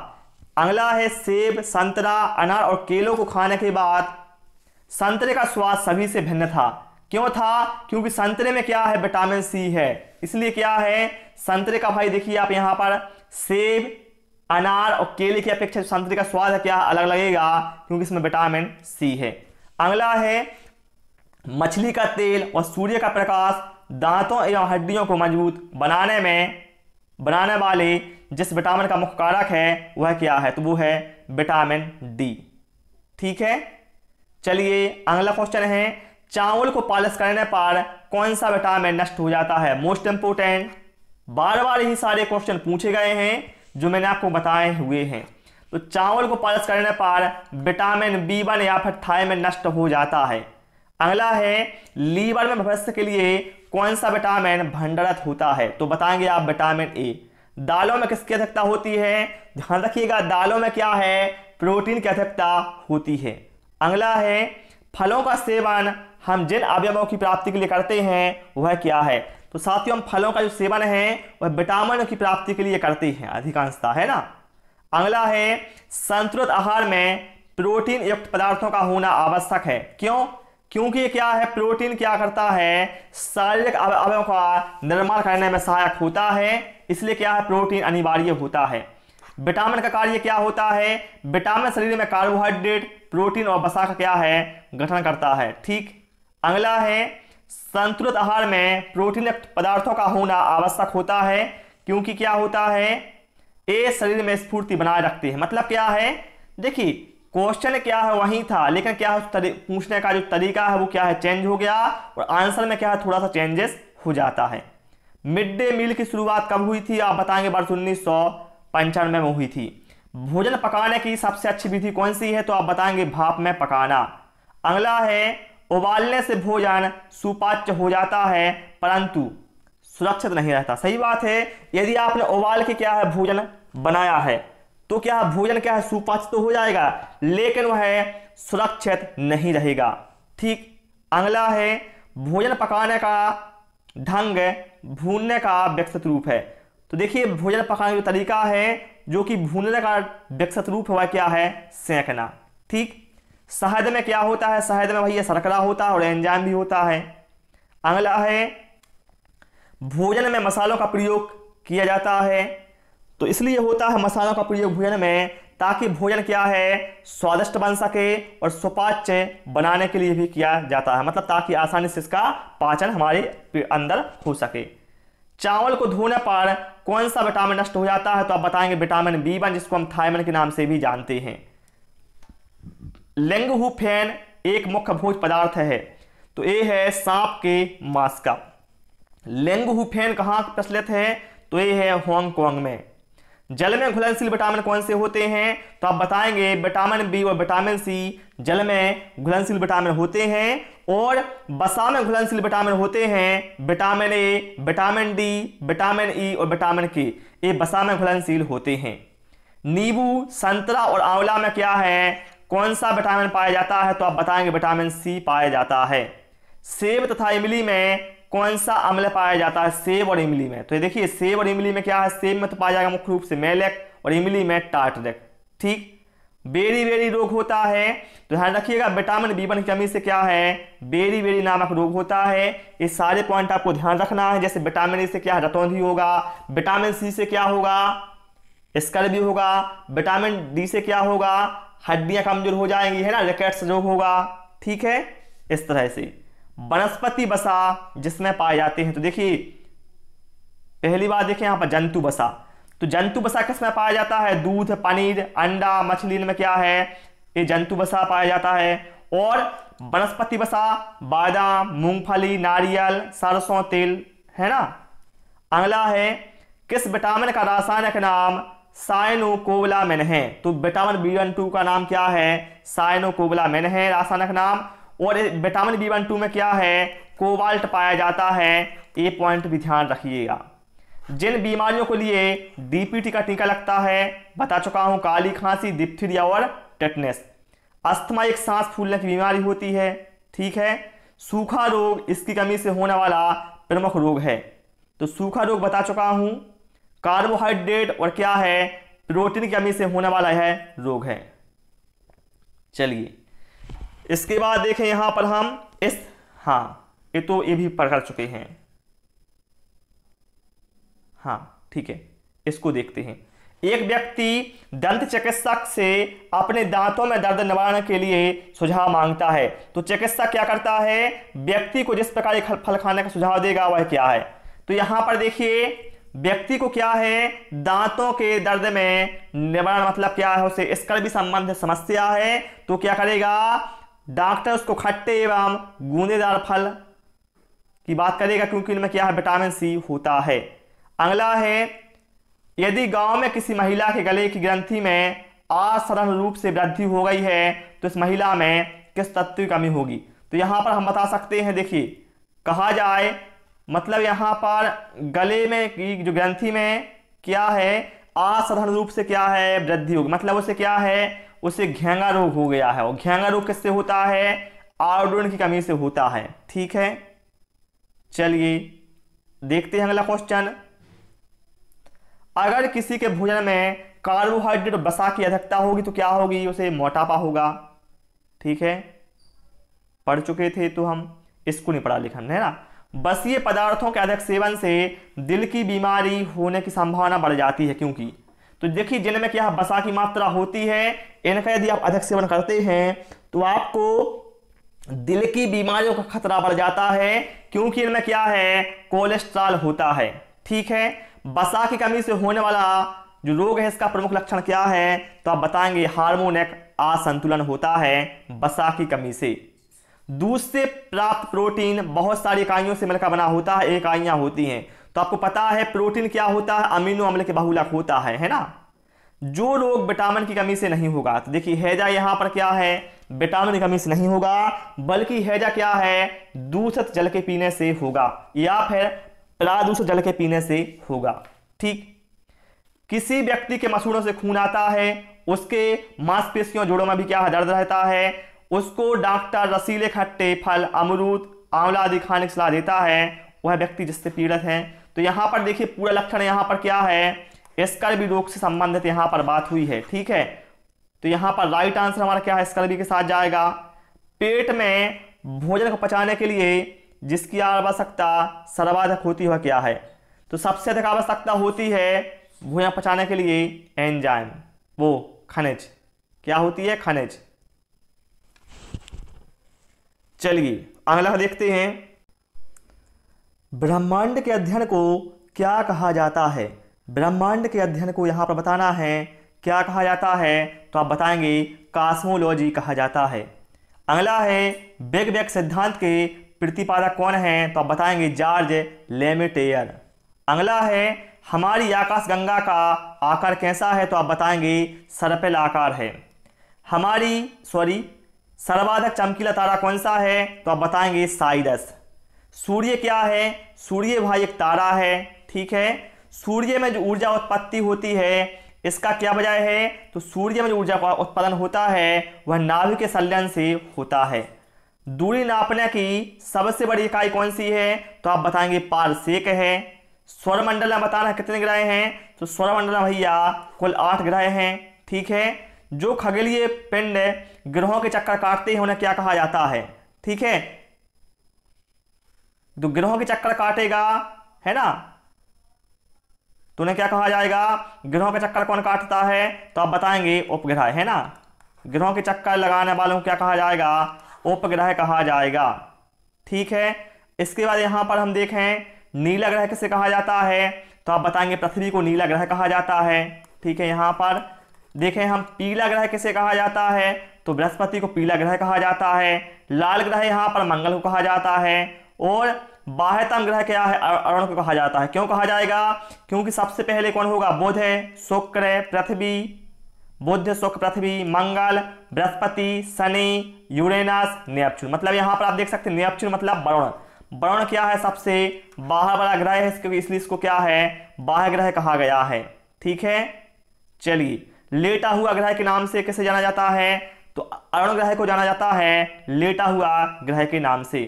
अगला है, सेब, संतरा, अनार और केलों को खाने के बाद संतरे का स्वाद सभी से भिन्न था। क्यों था? क्योंकि संतरे में क्या है, विटामिन सी है, इसलिए क्या है, संतरे का भाई देखिए आप यहाँ पर सेब, अनार और केले की अपेक्षा संतरे का स्वाद है क्या, अलग लगेगा, क्योंकि इसमें विटामिन सी है। अगला है, मछली का तेल और सूर्य का प्रकाश दांतों एवं हड्डियों को मजबूत बनाने वाले जिस विटामिन का मुख्य कारक है वह क्या है? तो वो है विटामिन डी। ठीक है, चलिए अगला क्वेश्चन है, चावल को पॉलिश करने पर कौन सा विटामिन नष्ट हो जाता है? मोस्ट इंपोर्टेंट, बार बार ही सारे क्वेश्चन पूछे गए हैं जो मैंने आपको बताए हुए हैं। तो चावल को पॉलिश करने पर विटामिन बी1 या फिर थायमिन नष्ट हो जाता है। अगला है, लीवर में भविष्य के लिए कौन सा विटामिन भंडारित होता है? तो बताएंगे आप विटामिन ए। दालों में किसकी अधिकता होती है? ध्यान रखिएगा, दालों में क्या है, प्रोटीन की अधिकता होती है। अगला है, फलों का सेवन हम जिन अवयवों की प्राप्ति के लिए करते हैं वह क्या है? तो साथियों, हम फलों का जो सेवन है वह विटामिन की प्राप्ति के लिए करते हैं अधिकांशतः, है ना। अगला है, संतुलित आहार में प्रोटीन युक्त पदार्थों का होना आवश्यक है। क्यों? क्योंकि ये क्या है, प्रोटीन क्या करता है, शारीरिक अवयवों का निर्माण करने में सहायक होता है, इसलिए क्या है, प्रोटीन अनिवार्य होता है। विटामिन का कार्य क्या होता है? विटामिन शरीर में कार्बोहाइड्रेट, प्रोटीन और वसा का क्या है, गठन करता है। ठीक। अगला है, संतुलित आहार में प्रोटीन युक्त पदार्थों का होना आवश्यक होता है, क्योंकि क्या होता है, ये शरीर में स्फूर्ति बनाए रखते हैं। मतलब क्या है, देखिए क्वेश्चन क्या है वही था, लेकिन क्या है पूछने का जो तरीका है वो क्या है, चेंज हो गया, और आंसर में क्या है, थोड़ा सा चेंजेस हो जाता है। मिड डे मील की शुरुआत कब हुई थी? आप बताएंगे वर्ष 1995 में हुई थी। भोजन पकाने की सबसे अच्छी विधि कौन सी है? तो आप बताएंगे भाप में पकाना। अगला है, उबालने से भोजन सुपाच्य हो जाता है परंतु सुरक्षित नहीं रहता। सही बात है, यदि आपने उबाल के क्या है भोजन बनाया है तो क्या है, भोजन क्या है, सुपाच्य तो हो जाएगा, लेकिन वह सुरक्षित नहीं रहेगा। ठीक। अगला है, भोजन पकाने का ढंग भूनने का विकसित रूप है। तो देखिए, भोजन पकाने का जो तरीका है जो कि भूनने का विकसित रूप हुआ क्या है, सेंकना। ठीक। शहद में क्या होता है? शहद में भैया शर्करा होता है और एंजाइम भी होता है। अगला है, भोजन में मसालों का प्रयोग किया जाता है, तो इसलिए होता है मसालों का प्रयोग भोजन में ताकि भोजन क्या है, स्वादिष्ट बन सके और सुपाच्य बनाने के लिए भी किया जाता है, मतलब ताकि आसानी से इसका पाचन हमारे अंदर हो सके। चावल को धोने पर कौन सा विटामिन नष्ट हो जाता है? तो आप बताएंगे विटामिन बी1, जिसको हम थायमिन के नाम से भी जानते हैं। लिंगहुफेन एक मुख्य भोज्य पदार्थ है, तो ये है सांप के मांस का। लिंगहुफेन कहाँ प्रचलित है? तो ये है हांगकांग में। जल में घुलनशील विटामिन कौन से होते हैं? तो आप बताएंगे विटामिन बी और विटामिन सी जल में घुलनशील विटामिन होते हैं, और वसा में घुलनशील विटामिन होते हैं vitamin A, vitamin D, vitamin E और विटामिन के, ये वसा में घुलनशील होते हैं। नींबू, संतरा और आंवला में क्या है, कौन सा विटामिन पाया जाता है? तो आप बताएंगे विटामिन सी पाया जाता है। सेब तथा इमली में कौन सा अम्ल पाया जाता है? सेब और इमली में। तो ये देखिए सेब और इमली में क्या है, सेब में तो पाया जाएगा मुख्य रूप से मैलेक और इमली में टार्टरिक। ठीक। बेरी बेरी रोग होता है, तो ध्यान रखिएगा विटामिन बी1 की कमी से क्या है, बेरी बेरी नामक रोग होता है। ये सारे पॉइंट आपको ध्यान रखना है। जैसे विटामिन ए से क्या है, रतौंधी होगा, विटामिन सी से क्या होगा, स्कर्वी होगा, विटामिन डी से क्या होगा, हड्डियां कमजोर हो जाएंगी, है ना, रिकेट्स रोग होगा। ठीक है, इस तरह से वनस्पति वसा जिसमें पाए जाते हैं, तो देखिए पहली बात देखिए यहां पर जंतु वसा। तो जंतु वसा किसमें पाया जाता है? दूध, पनीर, अंडा, मछली में क्या है, ये जंतु वसा पाया जाता है। और वनस्पति वसा बादाम, मूंगफली, नारियल, सरसों तेल, है ना। अगला है किस विटामिन का रासायनिक नाम साइनोकोबालामिन है? तो विटामिन B12 का नाम क्या है, साइनोकोबालामिन है रासायनिक नाम। और विटामिन B12 में क्या है, कोबाल्ट पाया जाता है। ये पॉइंट भी ध्यान रखिएगा। जिन बीमारियों के लिए डीपीटी का टीका लगता है बता चुका हूं, काली खांसी, डिप्थीरिया और टेटनस। अस्थमा एक सांस फूलने की बीमारी होती है। ठीक है। सूखा रोग इसकी कमी से होने वाला प्रमुख रोग है, तो सूखा रोग बता चुका हूं। कार्बोहाइड्रेट और क्या है, प्रोटीन की कमी से होने वाला है रोग है। चलिए इसके बाद देखें यहां पर हम इस, हाँ ये भी पढ़ कर चुके हैं। हाँ ठीक है, इसको देखते हैं। एक व्यक्ति दंत चिकित्सक से अपने दांतों में दर्द निवारण के लिए सुझाव मांगता है, तो चिकित्सक क्या करता है, व्यक्ति को जिस प्रकार एक फल खाने का सुझाव देगा वह क्या है। तो यहां पर देखिए व्यक्ति को क्या है, दांतों के दर्द में निवारण मतलब क्या है, उसे स्कर्वी संबंधित समस्या है, तो क्या करेगा डॉक्टर उसको खट्टे एवं गूंदेदार फल की बात करेगा, क्योंकि इनमें क्या है, विटामिन सी होता है। अगला है यदि गांव में किसी महिला के गले की ग्रंथि में असाधारण रूप से वृद्धि हो गई है, तो इस महिला में किस तत्व की कमी होगी। तो यहां पर हम बता सकते हैं, देखिए कहा जाए मतलब यहां पर गले में की जो ग्रंथि में क्या है, असाधारण रूप से क्या है, वृद्धि होगी, मतलब उसे क्या है, उसे घेंगा रोग हो गया है। और घेंगा रोग किससे होता है, आयोडीन की कमी से होता है। ठीक है, चलिए देखते हैं अगला क्वेश्चन। अगर किसी के भोजन में कार्बोहाइड्रेट और वसा की अधिकता होगी तो क्या होगी, उसे मोटापा होगा। ठीक है, पढ़ चुके थे तो हम, इसको नहीं पढ़ा लिखा है ना। बसीय पदार्थों के अधिक सेवन से दिल की बीमारी होने की संभावना बढ़ जाती है, क्योंकि तो देखिए जिनमें क्या वसा की मात्रा होती है, इनका यदि आप अधिक सेवन करते हैं तो आपको दिल की बीमारियों का खतरा बढ़ जाता है, क्योंकि इनमें क्या है, कोलेस्ट्रॉल होता है। ठीक है, वसा की कमी से होने वाला जो रोग है इसका प्रमुख लक्षण क्या है, तो आप बताएंगे हार्मोनिक असंतुलन होता है वसा की कमी से। दूध से प्राप्त प्रोटीन बहुत सारी इकाइयों से मिलकर बना होता है, एक इकाइयां होती हैं। तो आपको पता है प्रोटीन क्या होता है, अमीनो अम्ल के बहुलक होता है ना। जो रोग विटामिन की कमी से नहीं होगा, तो देखिए हैजा यहां पर क्या है, विटामिन की कमी से नहीं होगा, बल्कि हैजा क्या है, दूषित जल के पीने से होगा या फिर प्रदूषित जल के पीने से होगा। ठीक, किसी व्यक्ति के मसूड़ों से खून आता है, उसके मांसपेशियों जोड़ों में भी क्या है, दर्द रहता है, उसको डॉक्टर रसीले खट्टे फल, अमरूद, आंवला आदि खाने की सलाह देता है, वह व्यक्ति जिससे पीड़ित है। तो यहां पर देखिए पूरा लक्षण यहां पर क्या है, स्कर्वी रोग से संबंधित यहां पर बात हुई है। ठीक है, तो यहां पर राइट आंसर हमारा क्या है, स्कर्वी के साथ जाएगा। पेट में भोजन को पचाने के लिए जिसकी आवश्यकता सर्वाधिक होती है वह क्या है, तो सबसे अधिक आवश्यकता होती है भोजन पचाने के लिए एंजाइम, वो खनिज, क्या होती है, खनिज। चलिए अगला देखते हैं, ब्रह्मांड के अध्ययन को क्या कहा जाता है। ब्रह्मांड के अध्ययन को यहां पर बताना है क्या कहा जाता है, तो आप बताएंगे कॉस्मोलॉजी कहा जाता है। अगला है बिग बैंग सिद्धांत के प्रतिपादक कौन है, तो आप बताएंगे जॉर्ज लेमेटेयर। अगला है हमारी आकाशगंगा का आकार कैसा है? तो आप बताएंगे सर्पिल आकार है। सर्वाधिक चमकीला तारा कौन सा है? तो आप बताएंगे साइरस। सूर्य क्या है? सूर्य भाई एक तारा है, ठीक है। सूर्य में जो ऊर्जा उत्पत्ति होती है इसका क्या वजह है? तो सूर्य में जो ऊर्जा का उत्पादन होता है वह नाभिक के संलयन से होता है। दूरी नापने की सबसे बड़ी इकाई कौन सी है? तो आप बताएंगे पारसेक है। सौरमंडल में बताना कितने ग्रह हैं? तो सौरमंडल में भैया कुल 8 ग्रह हैं, ठीक है। जो खगोलीय पिंड ग्रहों के चक्कर काटते हैं उन्हें क्या कहा जाता है? ठीक है, तो ग्रहों के चक्कर काटेगा, है ना, तो उन्हें क्या कहा जाएगा? ग्रहों के चक्कर कौन काटता है? तो आप बताएंगे उपग्रह, है ना। ग्रहों के चक्कर लगाने वालों को क्या कहा जाएगा? उपग्रह कहा जाएगा, ठीक है। इसके बाद यहां पर हम देखें नीला ग्रह किसे कहा जाता है? तो आप बताएंगे पृथ्वी को नीला ग्रह कहा जाता है, ठीक है। यहां पर देखें हम पीला ग्रह किसे कहा जाता है? तो बृहस्पति को पीला ग्रह कहा जाता है। लाल ग्रह यहां पर मंगल को कहा जाता है। और बाह्यतम ग्रह क्या है? अरुण को कहा जाता है। क्यों कहा जाएगा? क्योंकि सबसे पहले कौन होगा? बुध, शुक्र, पृथ्वी, बुध, शुक्र, पृथ्वी, मंगल, बृहस्पति, शनि, यूरेनस, नेपच्यून। मतलब यहां पर आप देख सकते हैं नेपच्यून मतलब वरुण। वरुण क्या है? सबसे बाहर वाला ग्रह है, इसलिए इसको क्या है? बाह्य ग्रह कहा गया है, ठीक है। चलिए, लेटा हुआ ग्रह के नाम से किसे जाना जाता है? तो अरुण ग्रह को जाना जाता है लेटा हुआ ग्रह के नाम से।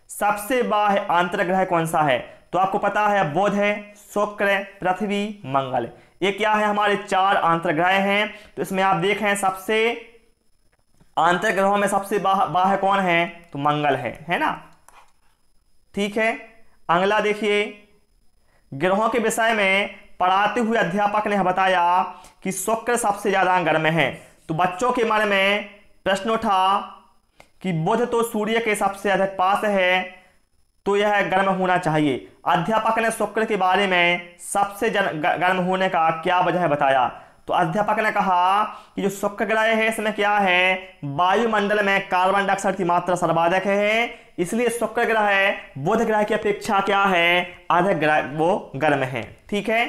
सबसे बाह्य आंतरिक ग्रह कौन सा है? तो आपको पता है बुध है, शुक्र, पृथ्वी, मंगल। ये क्या है? हमारे 4 आंतरिक ग्रह हैं। तो इसमें आप देखें सबसे आंतरिक ग्रहों में सबसे बाह्य कौन है? तो मंगल है ना, ठीक है। अगला देखिए, ग्रहों के विषय में पढ़ाते हुए अध्यापक ने बताया कि शुक्र सबसे ज्यादा गर्म है। तो बच्चों के मन में प्रश्न उठा कि बुध तो सूर्य के सबसे अधिक पास है, तो यह गर्म होना चाहिए। अध्यापक ने शुक्र के बारे में सबसे गर्म होने का क्या वजह बताया? तो अध्यापक ने कहा कि जो शुक्र ग्रह है इसमें क्या है? वायुमंडल में कार्बन डाइऑक्साइड की मात्रा सर्वाधिक है, इसलिए शुक्र ग्रह बुध ग्रह की अपेक्षा क्या है? अधिक वो गर्म है, ठीक है।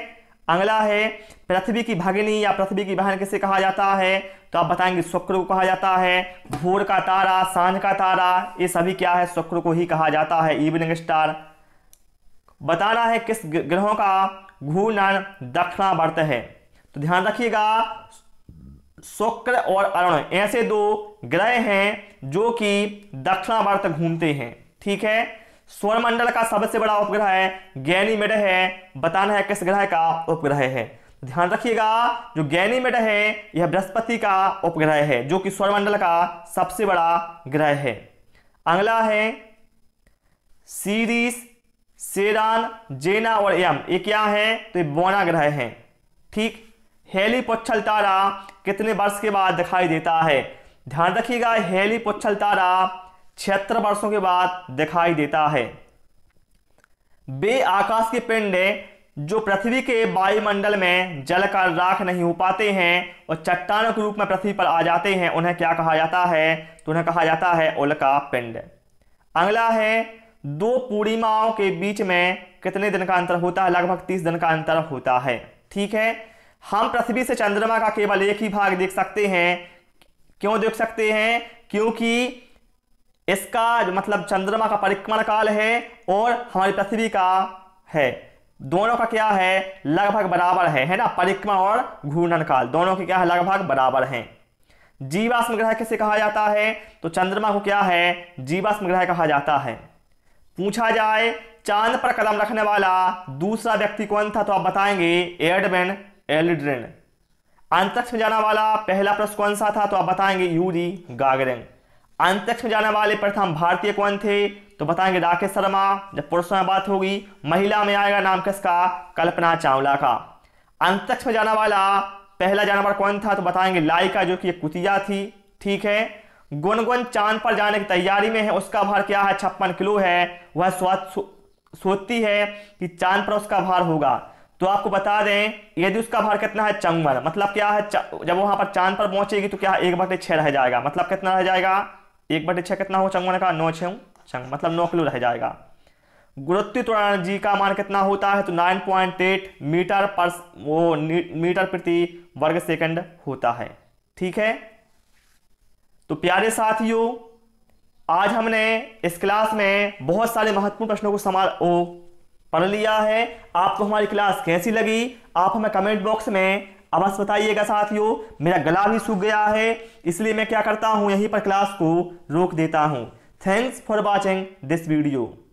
अगला है पृथ्वी की भगिनी या पृथ्वी की बहन किसे कहा जाता है? तो आप बताएंगे शुक्र को कहा जाता है। भोर का तारा, सांझ का तारा, ये सभी क्या है? शुक्र को ही कहा जाता है, इवनिंग स्टार। बताना है किस ग्रहों का घूर्णन दक्षिणावर्त है? तो ध्यान रखिएगा, शुक्र और अरुण ऐसे 2 ग्रह हैं जो कि दक्षिणावर्त घूमते हैं, ठीक है। सौरमंडल का सबसे बड़ा उपग्रह गैनीमेड है। बताना है किस ग्रह का उपग्रह है? ध्यान रखिएगा, जो गैनीमेड है यह बृहस्पति का उपग्रह है, जो कि सौरमंडल का सबसे बड़ा ग्रह है। अगला है सीरीस, सेरान, जेना और एम, ये क्या है? तो ये बौना ग्रह है, ठीक। हेलीपुच्छल तारा कितने वर्ष के बाद दिखाई देता है? ध्यान रखिएगा, हेलीपुच्छल तारा 76 वर्षों के बाद दिखाई देता है। वे आकाश के पिंड जो पृथ्वी के वायुमंडल में जलकर राख नहीं हो पाते हैं और चट्टानों के रूप में पृथ्वी पर आ जाते हैं, उन्हें क्या कहा जाता है? तो उन्हें कहा जाता है उल्का पिंड। अगला है 2 पूर्णिमाओं के बीच में कितने दिन का अंतर होता है? लगभग 30 दिन का अंतर होता है, ठीक है। हम पृथ्वी से चंद्रमा का केवल एक ही भाग देख सकते हैं। क्यों देख सकते हैं? क्योंकि इसका मतलब चंद्रमा का परिक्रमण काल है और हमारी पृथ्वी का है, दोनों का क्या है? लगभग बराबर है ना। परिक्रमण और घूर्णन काल दोनों के क्या है? लगभग बराबर हैं। जीवाश्म ग्रह किसे कहा जाता है? तो चंद्रमा को क्या है? जीवाश्म ग्रह कहा जाता है। पूछा जाए चांद पर कदम रखने वाला दूसरा व्यक्ति कौन था? तो आप बताएंगे एडविन एल्ड्रिन। अंतरिक्ष में जाने वाला पहला पुरुष कौन सा था? तो आप बताएंगे यूरी गागरिन। अंतरिक्ष में जाने वाले प्रथम भारतीय कौन थे? तो बताएंगे राकेश शर्मा। जब पुरुषों में बात होगी, महिला में आएगा नाम किसका? कल्पना चावला का। अंतरिक्ष में जाने वाला पहला जानवर कौन था? तो बताएंगे लाइका, जो कि एक कुतिया थी, ठीक है। गुनगुन चांद पर जाने की तैयारी में है, उसका भार क्या है? 56 किलो है। वह सोचती है कि चांद पर उसका भार होगा। तो आपको बता दें यदि उसका भार कितना है? 54। मतलब क्या है? जब वहां पर चांद पर पहुंचेगी तो क्या 1/6 रह जाएगा। मतलब कितना रह जाएगा? 1/6 कितना हो 54 का? 9 6 मतलब 9 किलो रह जाएगा। गुरुत्वीय त्वरण जी का मान कितना होता है? तो 9.8 मीटर प्रति वर्ग सेकंड होता है। ठीक है, तो प्यारे साथियों, आज हमने इस क्लास में बहुत सारे महत्वपूर्ण प्रश्नों को पढ़ लिया है। आपको हमारी क्लास कैसी लगी आप हमें कमेंट बॉक्स में अवश्य बताइएगा। साथियों, मेरा गला भी सूख गया है, इसलिए मैं क्या करता हूं, यहीं पर क्लास को रोक देता हूं। Thanks for watching this video.